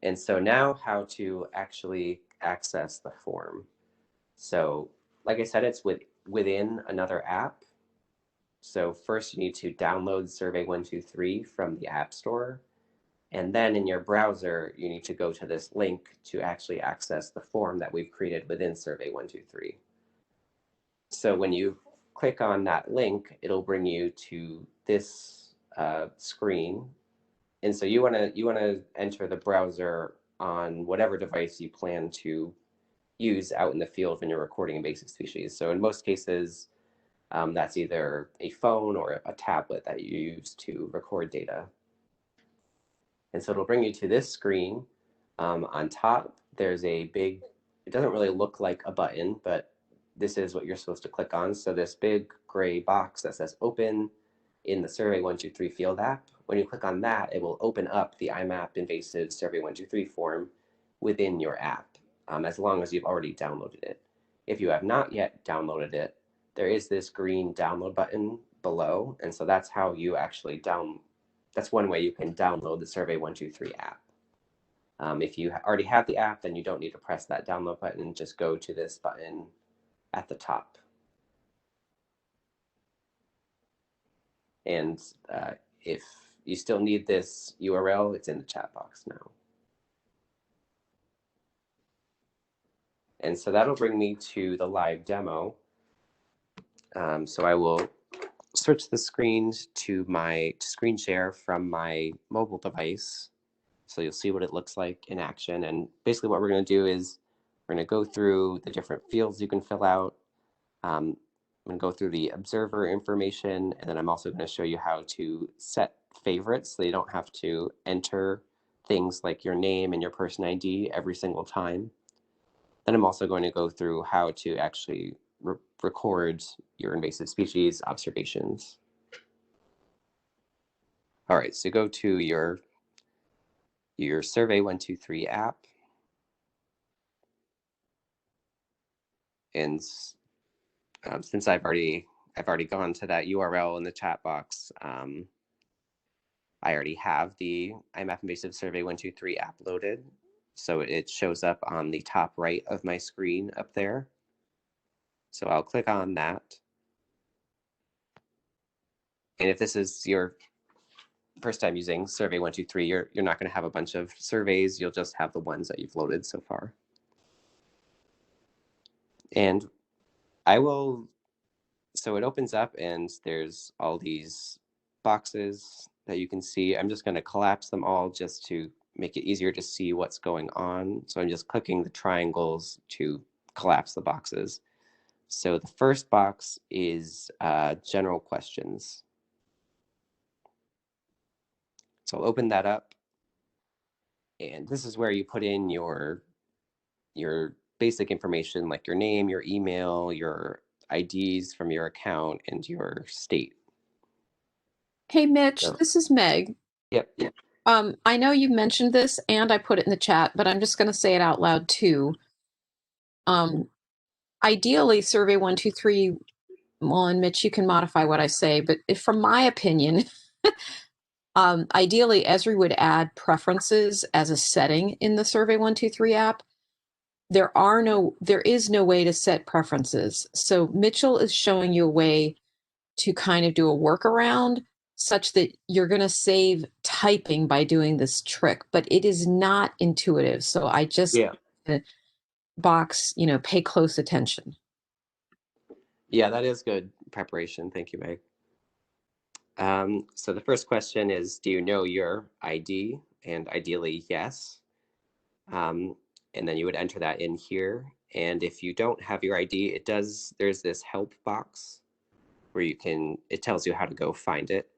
Speaker 1: And so now how to actually access the form. So like I said, it's within another app. So first you need to download Survey123 from the App Store. And then in your browser, you need to go to this link to actually access the form that we've created within Survey123. So when you click on that link, it'll bring you to this screen. And so you want to enter the browser on whatever device you plan to use out in the field when you're recording invasive species. So in most cases, that's either a phone or a tablet that you use to record data. And so it'll bring you to this screen. On top, there's a big, it doesn't really look like a button, but this is what you're supposed to click on. So this big gray box that says open in the Survey123 Field app, when you click on that, it will open up the iMapInvasives Survey123 form within your app, as long as you've already downloaded it. If you have not yet downloaded it, there is this green download button below, and so that's how you actually that's one way you can download the Survey123 app. If you already have the app, then you don't need to press that download button, just go to this button at the top. And if you still need this URL, it's in the chat box now. And so that'll bring me to the live demo. So I will switch the screen to my screen share from my mobile device. So you'll see what it looks like in action. And basically what we're going to do is we're going to go through the different fields you can fill out. I'm going to go through the observer information, and then I'm also going to show you how to set favorites so you don't have to enter things like your name and your person ID every single time. Then I'm also going to go through how to actually record your invasive species observations. All right, so go to your Survey123 app, and since I've already gone to that URL in the chat box, I already have the iMapInvasives Survey123 app loaded, so it shows up on the top right of my screen up there. So I'll click on that. And if this is your first time using Survey123, you're not going to have a bunch of surveys. You'll just have the ones that you've loaded so far. And so it opens up and there's all these boxes that you can see. I'm just going to collapse them all just to make it easier to see what's going on. So I'm just clicking the triangles to collapse the boxes. So the first box is general questions. So I'll open that up. And this is where you put in your basic information like your name, your email, your IDs from your account, and your state.
Speaker 3: Hey, Mitch,
Speaker 1: So,
Speaker 3: this is Meg.
Speaker 1: yep.
Speaker 3: I know you mentioned this and I put it in the chat, but I'm just going to say it out loud too. Ideally, Survey123, well, and Mitch, you can modify what I say, but from my opinion, ideally, Esri would add preferences as a setting in the Survey123 app. There is no way to set preferences. So Mitchell is showing you a way to kind of do a workaround such that you're going to save typing by doing this trick, but it is not intuitive. So I just box, pay close attention.
Speaker 1: Yeah, that is good preparation. Thank you, Meg. So the first question is, do you know your ID? And ideally, yes. And then you would enter that in here. And if you don't have your ID, there's this help box where it tells you how to go find it.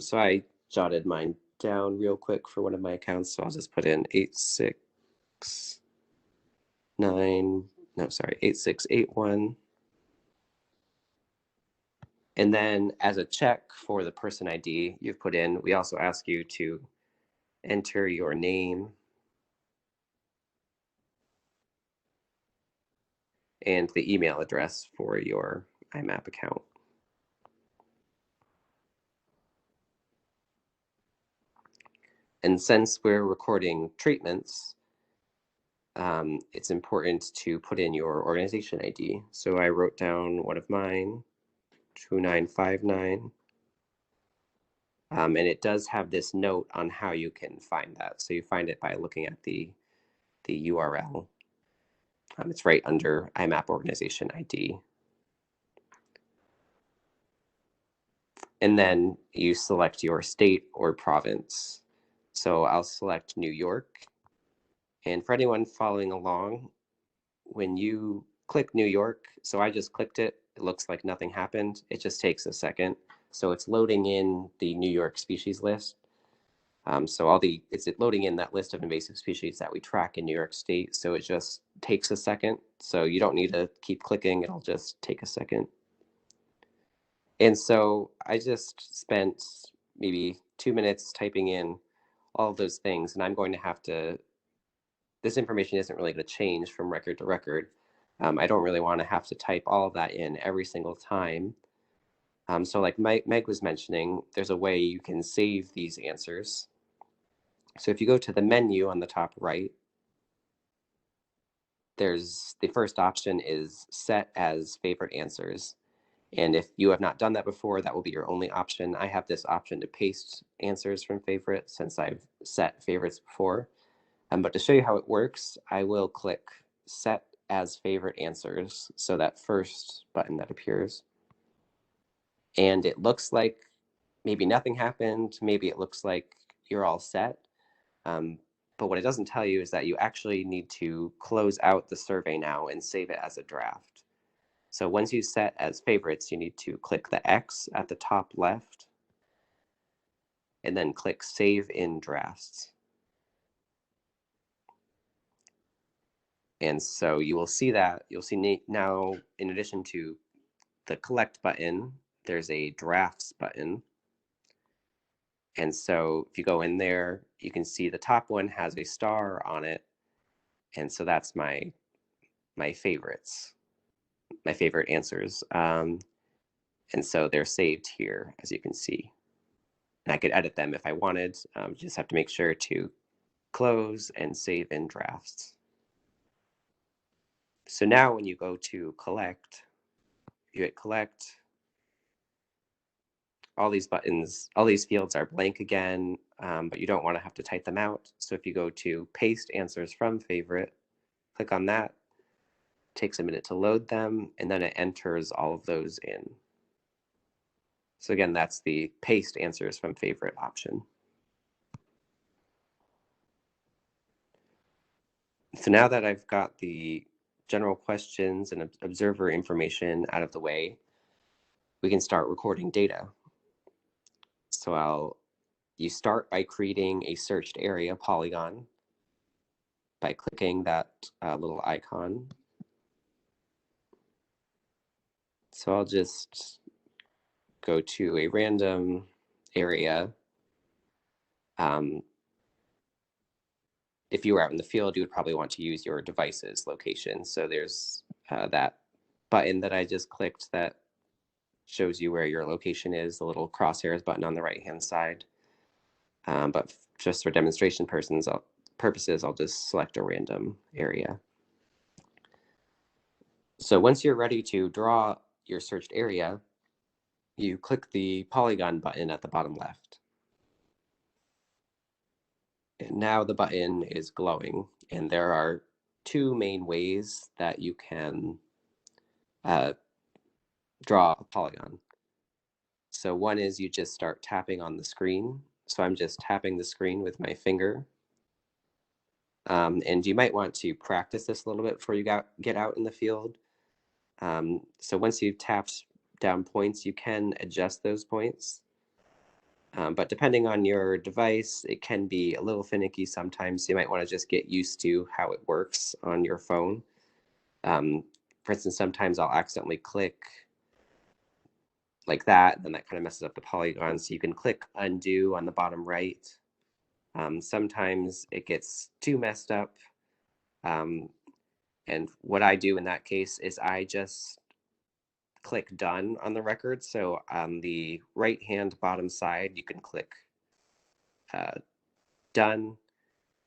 Speaker 1: So I jotted mine down real quick for one of my accounts. So I'll just put in 8681. And then as a check for the person ID you've put in, we also ask you to enter your name and the email address for your IMAP account. And since we're recording treatments, it's important to put in your organization ID. So I wrote down one of mine, 2959. And it does have this note on how you can find that. So you find it by looking at the URL. It's right under IMAP organization ID. And then you select your state or province. So I'll select New York. And for anyone following along, when you click New York, so I just clicked it, it looks like nothing happened. It just takes a second. So it's loading in the New York species list. So it's loading in that list of invasive species that we track in New York State. So it just takes a second. So you don't need to keep clicking. It'll just take a second. And so I just spent maybe 2 minutes typing in all of those things, and I'm going to have to, this information isn't really going to change from record to record. I don't really want to have to type all of that in every single time. So like Meg was mentioning, there's a way you can save these answers. So if you go to the menu on the top right, the first option is set as favorite answers. And if you have not done that before, that will be your only option. I have this option to paste answers from favorite since I've set favorites before. But to show you how it works, I will click set as favorite answers. So that first button that appears. and it looks like maybe nothing happened, maybe it looks like you're all set. But what it doesn't tell you is that you actually need to close out the survey now and save it as a draft. So once you set as favorites, you need to click the X at the top left and then click Save in Drafts. And so you will see that, you'll see now, in addition to the Collect button, there's a Drafts button. And so if you go in there, you can see the top one has a star on it. And so that's my favorites, my favorite answers. And so they're saved here, as you can see. And I could edit them if I wanted. You just have to make sure to close and save in drafts. So now when you go to collect, you hit collect, all these buttons, all these fields are blank again, but you don't want to have to type them out. So if you go to paste answers from favorite, click on that, it takes a minute to load them, and then it enters all of those in. So again, that's the paste answers from favorite option. So now that I've got the general questions and observer information out of the way, we can start recording data. So you start by creating a searched area polygon by clicking that little icon. So I'll just go to a random area. If you were out in the field, you would probably want to use your device's location. So there's that button that I just clicked that shows you where your location is, the little crosshairs button on the right-hand side. But just for demonstration purposes, I'll just select a random area. So once you're ready to draw your searched area, you click the polygon button at the bottom left. And now the button is glowing, and there are two main ways that you can draw a polygon. So one is you just start tapping on the screen. So I'm just tapping the screen with my finger. And you might want to practice this a little bit before you get out in the field. So once you've tapped down points, you can adjust those points. But depending on your device, it can be a little finicky sometimes. You might want to just get used to how it works on your phone. For instance, sometimes I'll accidentally click like that, and that kind of messes up the polygon. So you can click undo on the bottom right. Sometimes it gets too messed up. And what I do in that case is I just click done on the record. So on the right-hand bottom side, you can click done,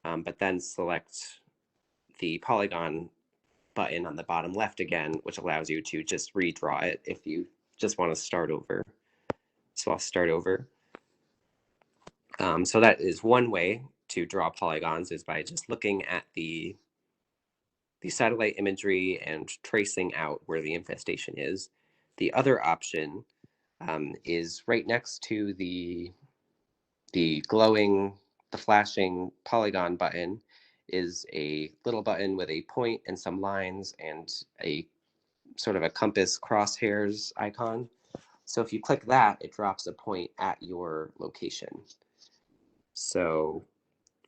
Speaker 1: but then select the polygon button on the bottom left again, which allows you to just redraw it if you just want to start over. So I'll start over. So that is one way to draw polygons, is by just looking at the satellite imagery and tracing out where the infestation is. The other option is right next to the flashing polygon button is a little button with a point and some lines and a sort of a compass crosshairs icon. So if you click that, it drops a point at your location. So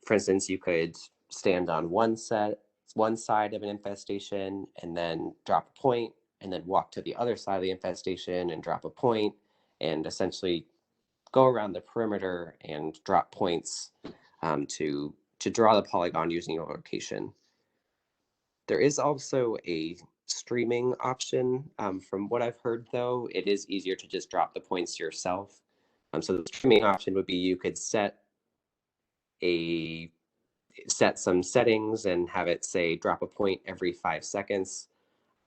Speaker 1: for instance, you could stand on one side of an infestation and then drop a point, and then walk to the other side of the infestation and drop a point, and essentially go around the perimeter and drop points to draw the polygon using your location. There is also a streaming option. From what I've heard, though, it is easier to just drop the points yourself. So the streaming option would be you could set some settings and have it say drop a point every 5 seconds.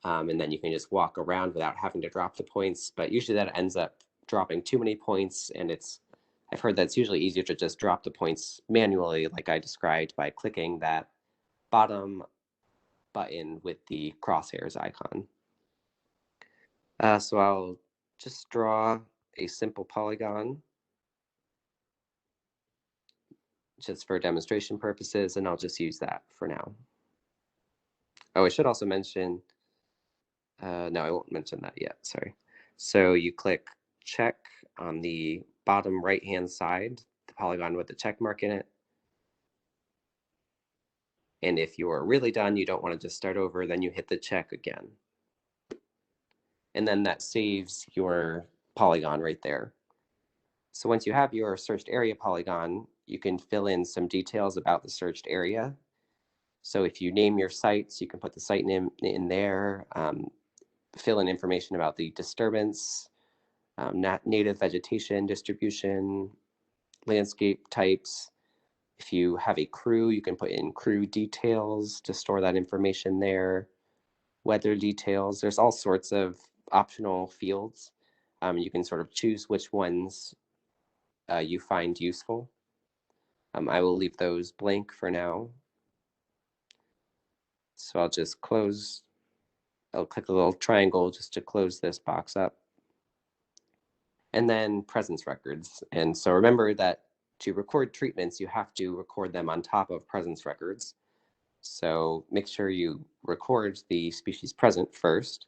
Speaker 1: And then you can just walk around without having to drop the points. But usually that ends up dropping too many points, and I've heard that it's usually easier to just drop the points manually, like I described, by clicking that bottom button with the crosshairs icon. So I'll just draw a simple polygon just for demonstration purposes, and I'll just use that for now. Oh, I should also mention, no, I won't mention that yet, sorry. So you click check on the bottom right-hand side, the polygon with the check mark in it. And if you're really done, you don't want to just start over, then you hit the check again. And then that saves your polygon right there. So once you have your searched area polygon, you can fill in some details about the searched area. So if you name your sites, you can put the site name in there, fill in information about the disturbance, native vegetation distribution, landscape types. If you have a crew, you can put in crew details to store that information there, weather details. There's all sorts of optional fields. You can sort of choose which ones you find useful. I will leave those blank for now. So I'll just close, I'll click a little triangle just to close this box up. And then presence records. And so remember that to record treatments, you have to record them on top of presence records. So make sure you record the species present first.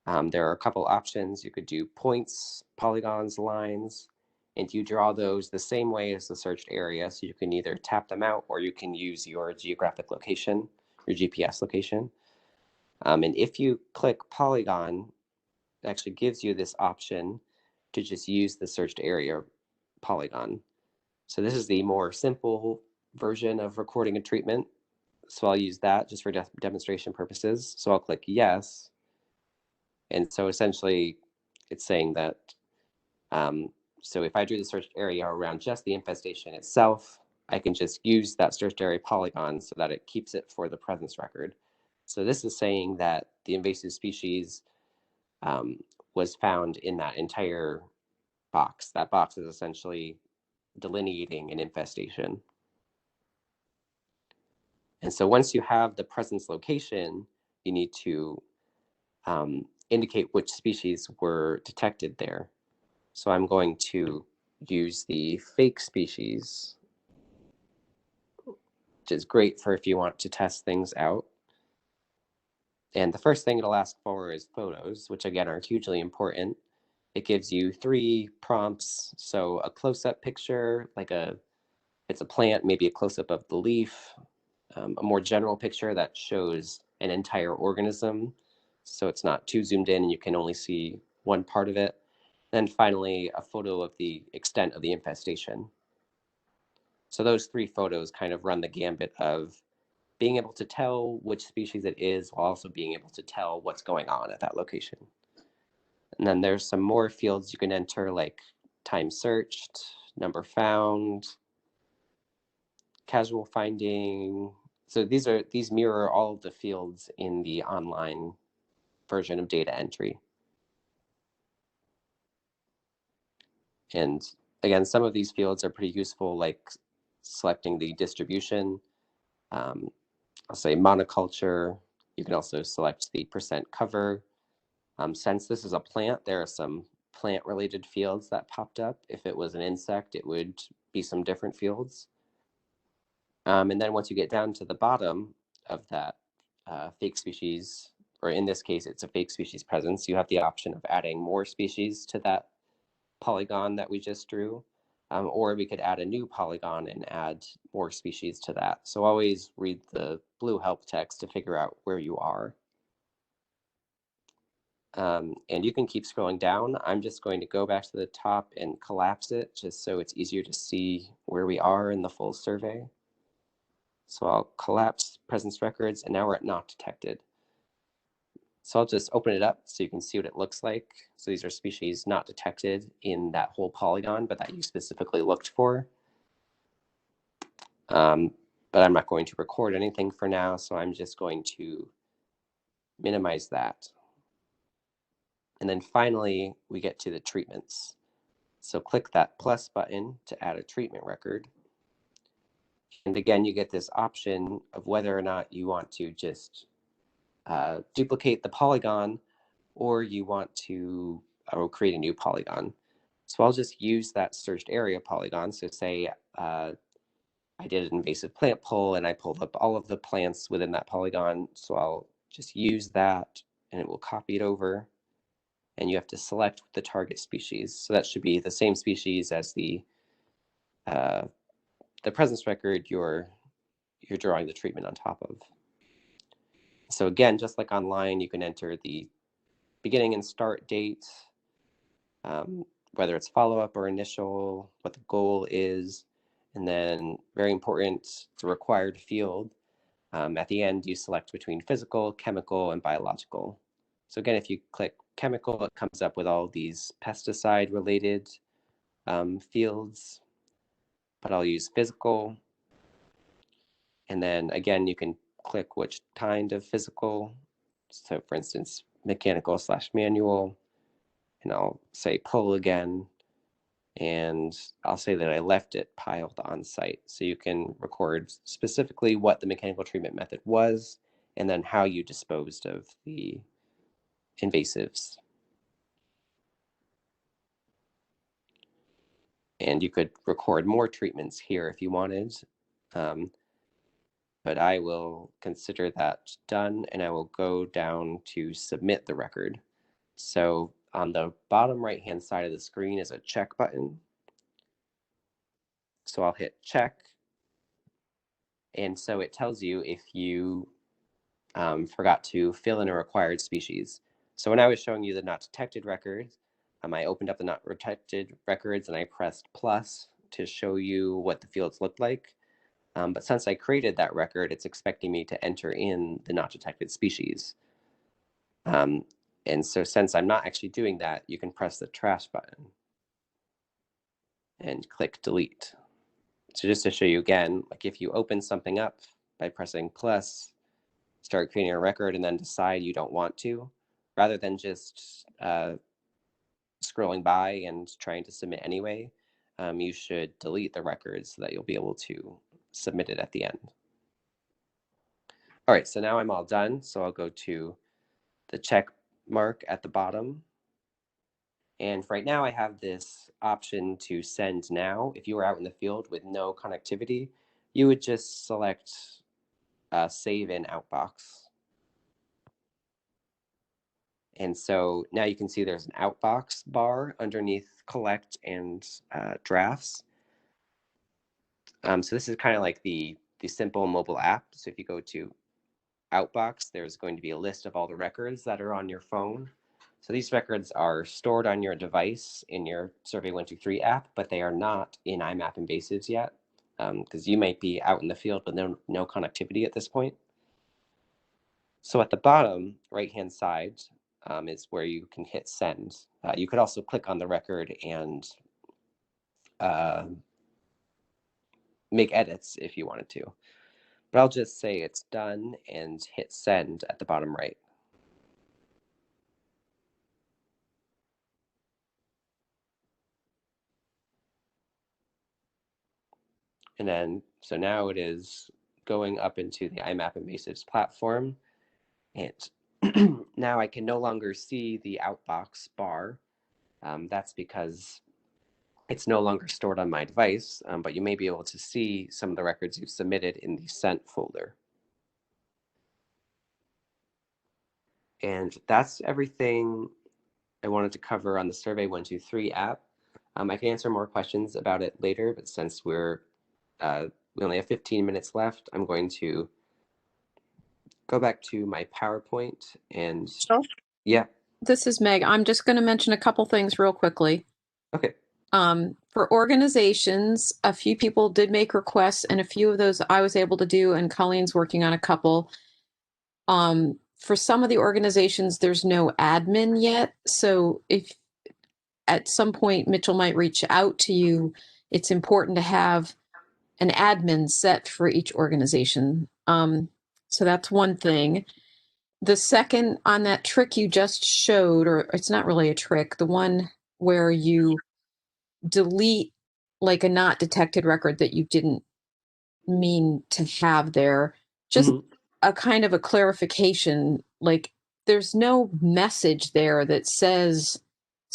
Speaker 1: There are a couple options. You could do points, polygons, lines, and you draw those the same way as the searched area. So you can either tap them out or you can use your geographic location, your GPS location. And if you click polygon, it actually gives you this option to just use the searched area polygon. So this is the more simple version of recording a treatment. So I'll use that just for demonstration purposes. So I'll click yes. And so essentially it's saying that, so if I drew the searched area around just the infestation itself, I can just use that searched area polygon so that it keeps it for the presence record. So this is saying that the invasive species was found in that entire box. That box is essentially delineating an infestation. And so once you have the presence location, you need to indicate which species were detected there. So I'm going to use the fake species, which is great for if you want to test things out. And the first thing it'll ask for is photos, which again are hugely important. It gives you 3 prompts. So a close-up picture, like it's a plant, maybe a close-up of the leaf, a more general picture that shows an entire organism. So it's not too zoomed in and you can only see one part of it. Then finally, a photo of the extent of the infestation. So those 3 photos kind of run the gambit of being able to tell which species it is while also being able to tell what's going on at that location. And then there's some more fields you can enter, like time searched, number found, casual finding. So these mirror all of the fields in the online version of data entry. And again, some of these fields are pretty useful, like selecting the distribution. I'll say monoculture. You can also select the percent cover. Since this is a plant, there are some plant-related fields that popped up. If it was an insect, it would be some different fields. And then once you get down to the bottom of that fake species, or in this case, it's a fake species presence, you have the option of adding more species to that polygon that we just drew, or we could add a new polygon and add more species to that. So always read the blue help text to figure out where you are. And you can keep scrolling down. I'm just going to go back to the top and collapse it just so it's easier to see where we are in the full survey. So I'll collapse presence records, and now we're at not detected. So I'll just open it up so you can see what it looks like. So these are species not detected in that whole polygon, but that you specifically looked for. But I'm not going to record anything for now, so I'm just going to minimize that. And then finally, we get to the treatments. So click that plus button to add a treatment record. And again, you get this option of whether or not you want to just duplicate the polygon or you want to create a new polygon. So I'll just use that searched area polygon. So say I did an invasive plant pull and I pulled up all of the plants within that polygon. So I'll just use that and it will copy it over. And you have to select the target species. So that should be the same species as the presence record you're drawing the treatment on top of. So again, just like online, you can enter the beginning and start date, whether it's follow-up or initial, what the goal is, and then very important, the required field. At the end, you select between physical, chemical, and biological. So again, if you click chemical, it comes up with all these pesticide-related fields, but I'll use physical. And then again, you can click which kind of physical. So for instance, mechanical / manual, and I'll say pull again. And I'll say that I left it piled on site. So you can record specifically what the mechanical treatment method was, and then how you disposed of the invasives. And you could record more treatments here if you wanted, but I will consider that done, and I will go down to submit the record. So on the bottom right-hand side of the screen is a check button. So I'll hit check. And so it tells you if you forgot to fill in a required species. So when I was showing you the not detected records, I opened up the not detected records and I pressed plus to show you what the fields looked like. But since I created that record, it's expecting me to enter in the not detected species. And so since I'm not actually doing that, you can press the trash button and click delete. So just to show you again, like if you open something up by pressing plus, start creating a record and then decide you don't want to, rather than just scrolling by and trying to submit anyway, you should delete the record so that you'll be able to submit it at the end. All right, so now I'm all done. So I'll go to the check mark at the bottom. And right now I have this option to send now. If you were out in the field with no connectivity, you would just select save in outbox. And so now you can see there's an outbox bar underneath collect and drafts. So this is kind of like the simple mobile app. So if you go to outbox, there's going to be a list of all the records that are on your phone. So these records are stored on your device in your Survey123 app, but they are not in iMapInvasives yet, because you might be out in the field with no connectivity at this point. So at the bottom right-hand side is where you can hit send. You could also click on the record and make edits if you wanted to. But I'll just say it's done and hit send at the bottom right. And then, so now it is going up into the iMapInvasives platform. And now I can no longer see the outbox bar. That's because it's no longer stored on my device, but you may be able to see some of the records you've submitted in the sent folder. And that's everything I wanted to cover on the Survey123 app. I can answer more questions about it later, but since we only have 15 minutes left, I'm going to go back to my PowerPoint and
Speaker 3: Sure.
Speaker 1: Yeah.
Speaker 3: This is Meg. I'm just going to mention a couple things real quickly.
Speaker 1: Okay.
Speaker 3: For organizations, a few people did make requests, and a few of those I was able to do, and Colleen's working on a couple. For some of the organizations, there's no admin yet. So if at some point Mitchell might reach out to you, it's important to have an admin set for each organization. So that's one thing. The second, on that trick you just showed, or it's not really a trick, the one where you delete like a not detected record that you didn't mean to have there, just a kind of a clarification, like there's no message there that says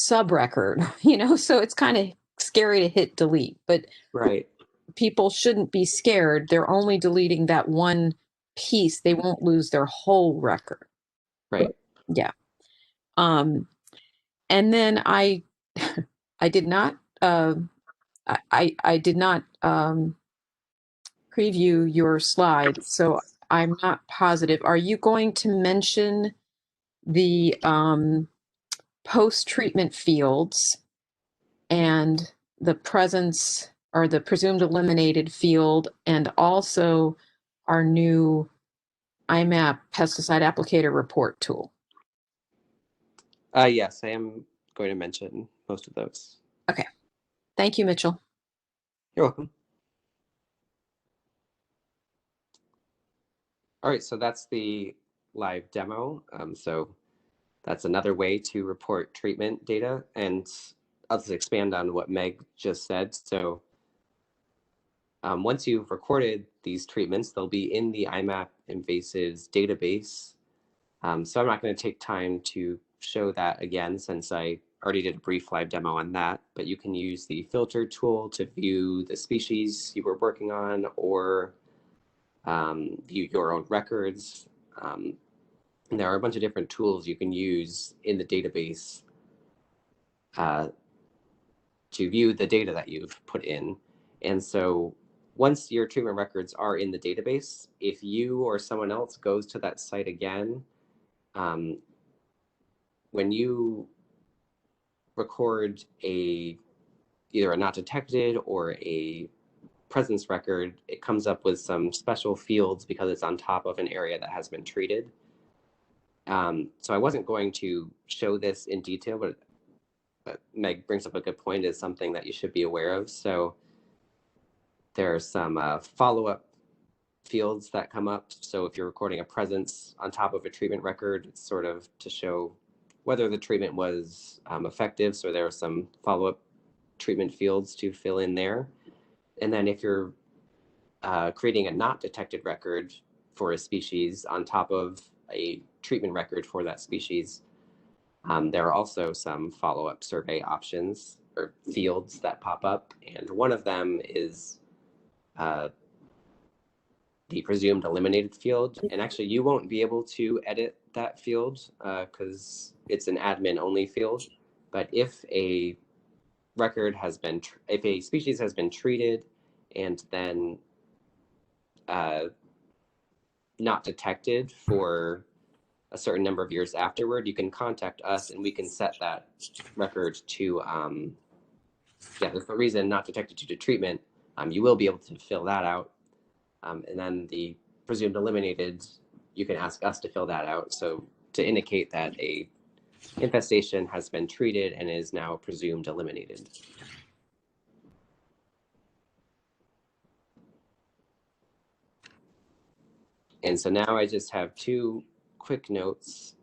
Speaker 3: sub-record, you know, so it's kind of scary to hit delete, but
Speaker 1: Right.
Speaker 3: people shouldn't be scared. They're only deleting that one piece. They won't lose their whole record.
Speaker 1: Right.
Speaker 3: Yeah. And then I did not, I did not preview your slide, so I'm not positive. Are you going to mention the post-treatment fields and the presence or the presumed eliminated field, and also our new IMAP pesticide applicator report tool?
Speaker 1: Yes, I am going to mention most of those.
Speaker 3: Okay. Thank you, Mitchell.
Speaker 1: You're welcome. All right, so that's the live demo. So that's another way to report treatment data. And I'll just expand on what Meg just said. So once you've recorded these treatments, they'll be in the iMapInvasives database. So I'm not going to take time to show that again, since I already did a brief live demo on that, but you can use the filter tool to view the species you were working on, or view your own records. And there are a bunch of different tools you can use in the database to view the data that you've put in. And so once your treatment records are in the database, if you or someone else goes to that site again, when you record either a not detected or a presence record, it comes up with some special fields because it's on top of an area that has been treated. So I wasn't going to show this in detail, but Meg brings up a good point, is something that you should be aware of. So there are some follow-up fields that come up. So if you're recording a presence on top of a treatment record, it's sort of to show whether the treatment was effective. So there are some follow-up treatment fields to fill in there. And then if you're creating a not detected record for a species on top of a treatment record for that species, there are also some follow-up survey options or fields that pop up. And one of them is the presumed eliminated field. And actually, you won't be able to edit that field because it's an admin only field. But if a record has been, if a species has been treated and then not detected for a certain number of years afterward, you can contact us and we can set that record to, there's no reason not detected due to treatment. You will be able to fill that out. And then the presumed eliminated, you can ask us to fill that out. So to indicate that a infestation has been treated and is now presumed eliminated. And so now I just have two quick notes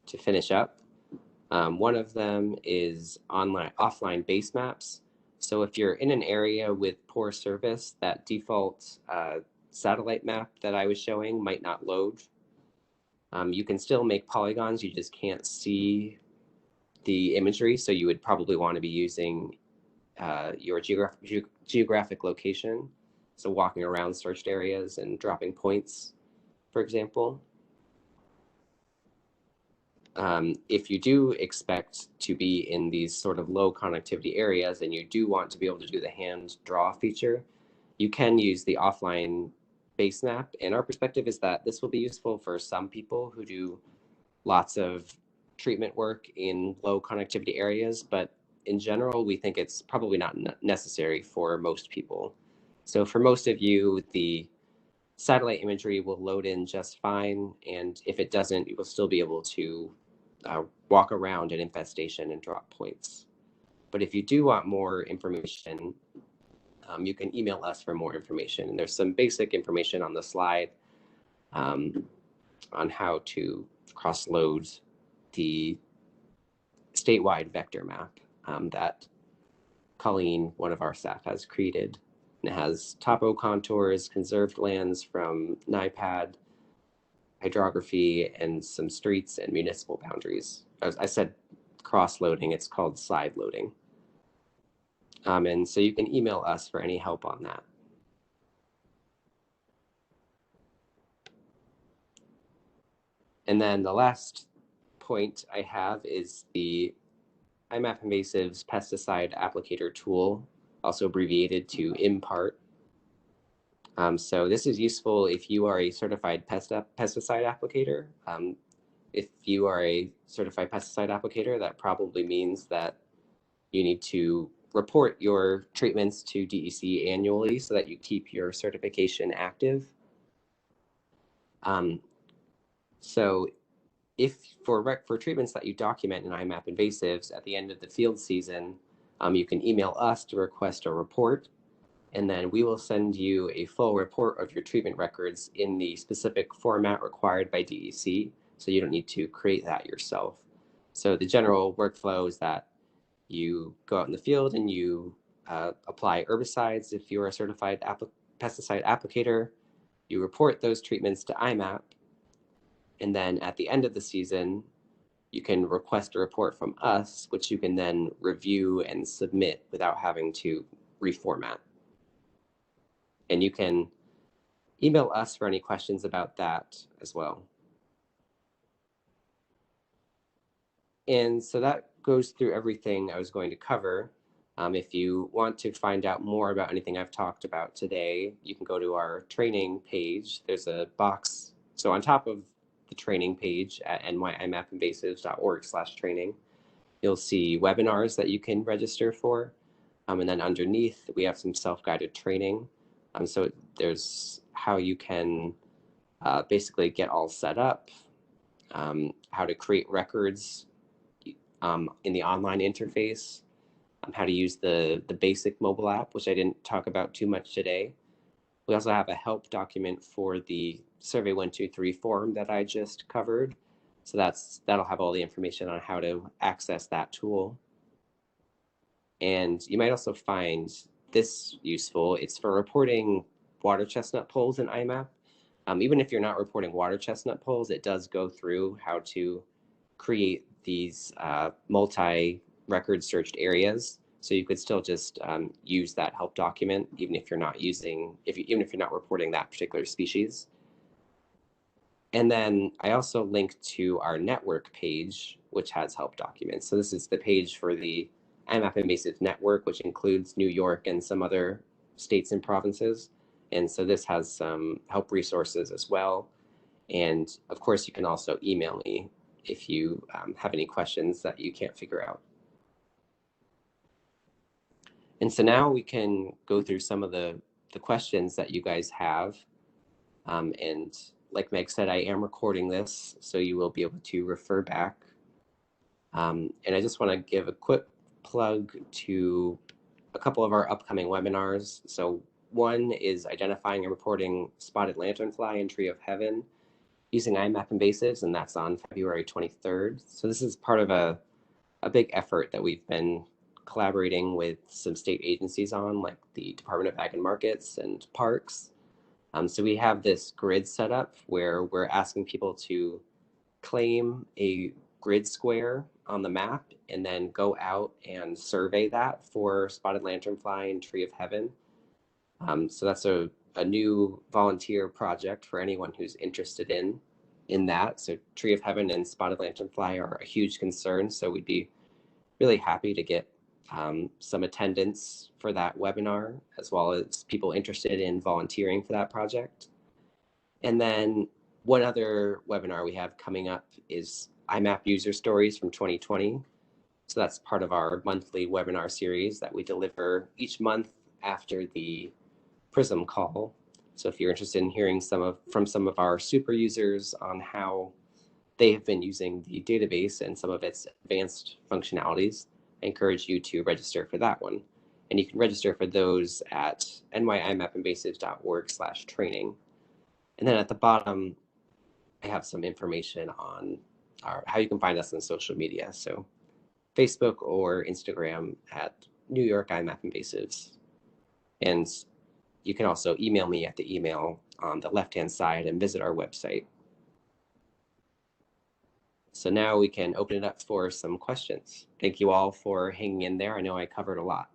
Speaker 1: to finish up. One of them is offline base maps. So if you're in an area with poor service, that default satellite map that I was showing might not load. You can still make polygons, you just can't see the imagery. So you would probably want to be using your geographic location. So walking around searched areas and dropping points, for example. If you do expect to be in these sort of low connectivity areas and you do want to be able to do the hand draw feature, you can use the offline base map. And our perspective is that this will be useful for some people who do lots of treatment work in low connectivity areas, but in general, we think it's probably not necessary for most people. So for most of you, the satellite imagery will load in just fine. And if it doesn't, you will still be able to walk around an infestation and drop points. But if you do want more information, you can email us for more information. And there's some basic information on the slide on how to cross-load the statewide vector map that Colleen, one of our staff, has created. And it has topo contours, conserved lands from NIPAD, hydrography, and some streets and municipal boundaries. I said cross-loading, it's called side loading. And so you can email us for any help on that. And then the last point I have is the iMapInvasives pesticide applicator tool, also abbreviated to IMPART. So this is useful if you are a certified pesticide applicator. If you are a certified pesticide applicator, that probably means that you need to report your treatments to DEC annually so that you keep your certification active. So if for treatments that you document in iMapInvasives at the end of the field season, you can email us to request a report, and then we will send you a full report of your treatment records in the specific format required by DEC, so you don't need to create that yourself. So the general workflow is that you go out in the field and you apply herbicides if you're a certified pesticide applicator. You report those treatments to IMAP, and then at the end of the season, you can request a report from us, which you can then review and submit without having to reformat. And you can email us for any questions about that as well. And so that goes through everything I was going to cover. If you want to find out more about anything I've talked about today, you can go to our training page. There's a box. So on top of the training page at nyimappinvasives.org/training, you'll see webinars that you can register for. And then underneath, we have some self-guided training. So there's how you can basically get all set up, how to create records in the online interface, how to use the basic mobile app, which I didn't talk about too much today. We also have a help document for the Survey123 form that I just covered. So that'll have all the information on how to access that tool. And you might also find this useful. It's for reporting water chestnut polls in IMAP. Even if you're not reporting water chestnut polls, it does go through how to create these multi-record searched areas. So you could still just use that help document, even if you're not even if you're not reporting that particular species. And then I also linked to our network page, which has help documents. So this is the page for the iMapInvasives network, which includes New York and some other states and provinces. And so this has some help resources as well. And of course, you can also email me if you have any questions that you can't figure out. And so now we can go through some of the questions that you guys have. And like Meg said, I am recording this, so you will be able to refer back. And I just want to give a quick plug to a couple of our upcoming webinars. So one is identifying and reporting spotted lanternfly and tree of heaven using iMapInvasives, and that's on February 23rd. So this is part of a big effort that we've been collaborating with some state agencies on, like the Department of Ag and Markets and Parks. So we have this grid set up where we're asking people to claim a grid square on the map and then go out and survey that for spotted lanternfly and tree of heaven. So that's a new volunteer project for anyone who's interested in that. So tree of heaven and spotted lanternfly are a huge concern. So we'd be really happy to get some attendance for that webinar, as well as people interested in volunteering for that project. And then one other webinar we have coming up is IMAP user stories from 2020. So that's part of our monthly webinar series that we deliver each month after the PRISM call. So if you're interested in hearing from some of our super users on how they have been using the database and some of its advanced functionalities, I encourage you to register for that one. And you can register for those at nyimappinvasives.org/training. And then at the bottom, I have some information on how you can find us on social media. So Facebook or Instagram at New York iMapInvasives. And you can also email me at the email on the left-hand side and visit our website. So now we can open it up for some questions. Thank you all for hanging in there. I know I covered a lot.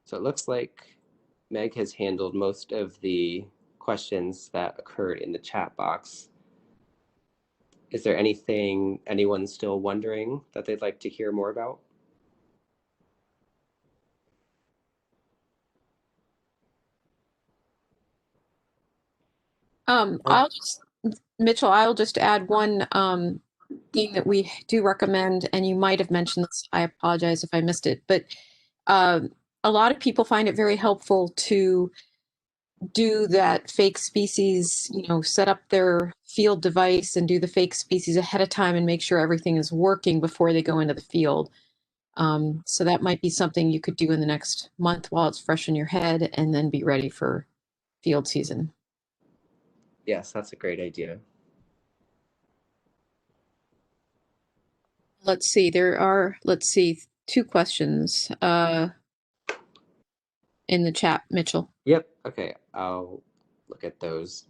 Speaker 1: So it looks like Meg has handled most of the questions that occurred in the chat box. Is there anything anyone's still wondering that they'd like to hear more about?
Speaker 3: Mitchell, I'll just add one thing that we do recommend, and you might have mentioned this. I apologize if I missed it, but a lot of people find it very helpful to do that fake species, set up their field device and do the fake species ahead of time and make sure everything is working before they go into the field. So that might be something you could do in the next month while it's fresh in your head, and then be ready for field season.
Speaker 1: Yes, that's a great idea.
Speaker 3: Let's see, two questions in the chat, Mitchell.
Speaker 1: Yep. Okay. I'll look at those.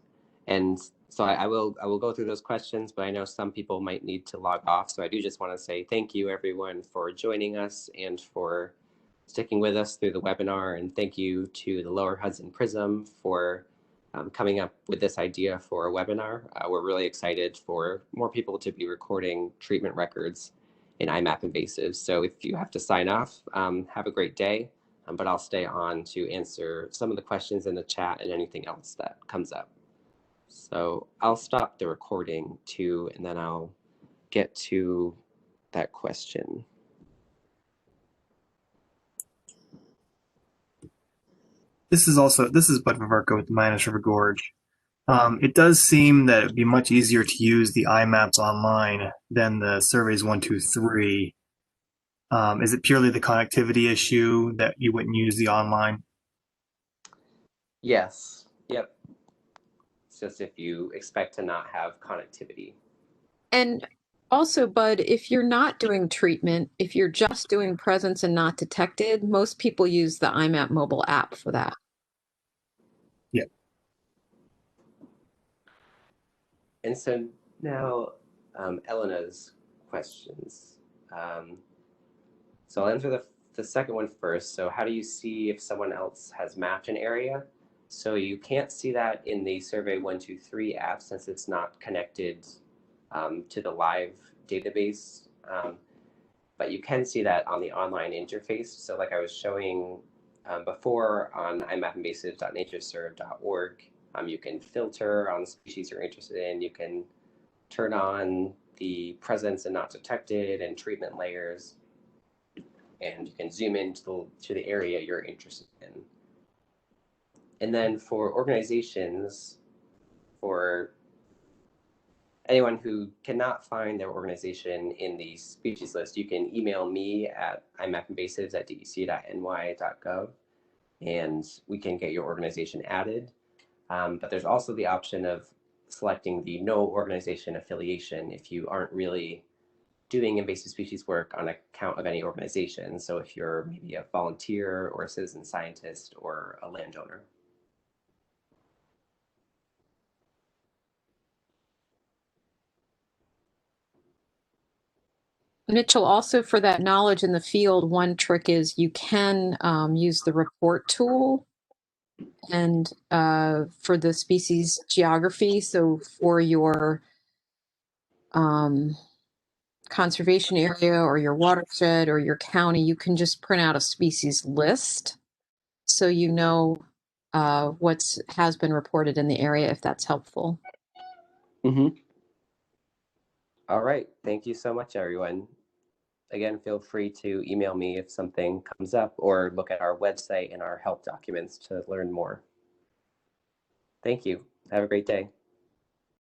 Speaker 1: And so I will go through those questions, but I know some people might need to log off. So I do just want to say thank you everyone for joining us and for sticking with us through the webinar. And thank you to the Lower Hudson PRISM for coming up with this idea for a webinar. We're really excited for more people to be recording treatment records in iMapInvasives. So if you have to sign off, have a great day. But I'll stay on to answer some of the questions in the chat and anything else that comes up. So I'll stop the recording too, and then I'll get to that question.
Speaker 4: This is Bud Viverko with the Minus River Gorge. It does seem that it would be much easier to use the iMaps online than the Surveys123. Is it purely the connectivity issue that you wouldn't use the online?
Speaker 1: Yes. Yep. It's just if you expect to not have connectivity.
Speaker 3: And also, Bud, if you're not doing treatment, if you're just doing presence and not detected, most people use the iMap mobile app for that.
Speaker 4: Yeah.
Speaker 1: And so now Elena's questions. So I'll answer the second one first. So how do you see if someone else has mapped an area? So you can't see that in the Survey123 app since it's not connected to the live database. But you can see that on the online interface. So like I was showing before on iMapInvasives.natureserve.org, you can filter on the species you're interested in. You can turn on the presence and not detected and treatment layers. And you can zoom into the area you're interested in. And then for organizations, for anyone who cannot find their organization in the species list, you can email me at imapinvasives@dec.ny.gov, and we can get your organization added. But there's also the option of selecting the no organization affiliation if you aren't really doing invasive species work on account of any organization. So if you're maybe a volunteer or a citizen scientist or a landowner.
Speaker 3: Mitchell, also for that knowledge in the field, one trick is you can use the report tool and for the species geography. So for your conservation area or your watershed or your county, you can just print out a species list so you know what has been reported in the area, if that's helpful.
Speaker 1: Mm-hmm. All right. Thank you so much, everyone. Again, feel free to email me if something comes up or look at our website and our help documents to learn more. Thank you. Have a great day.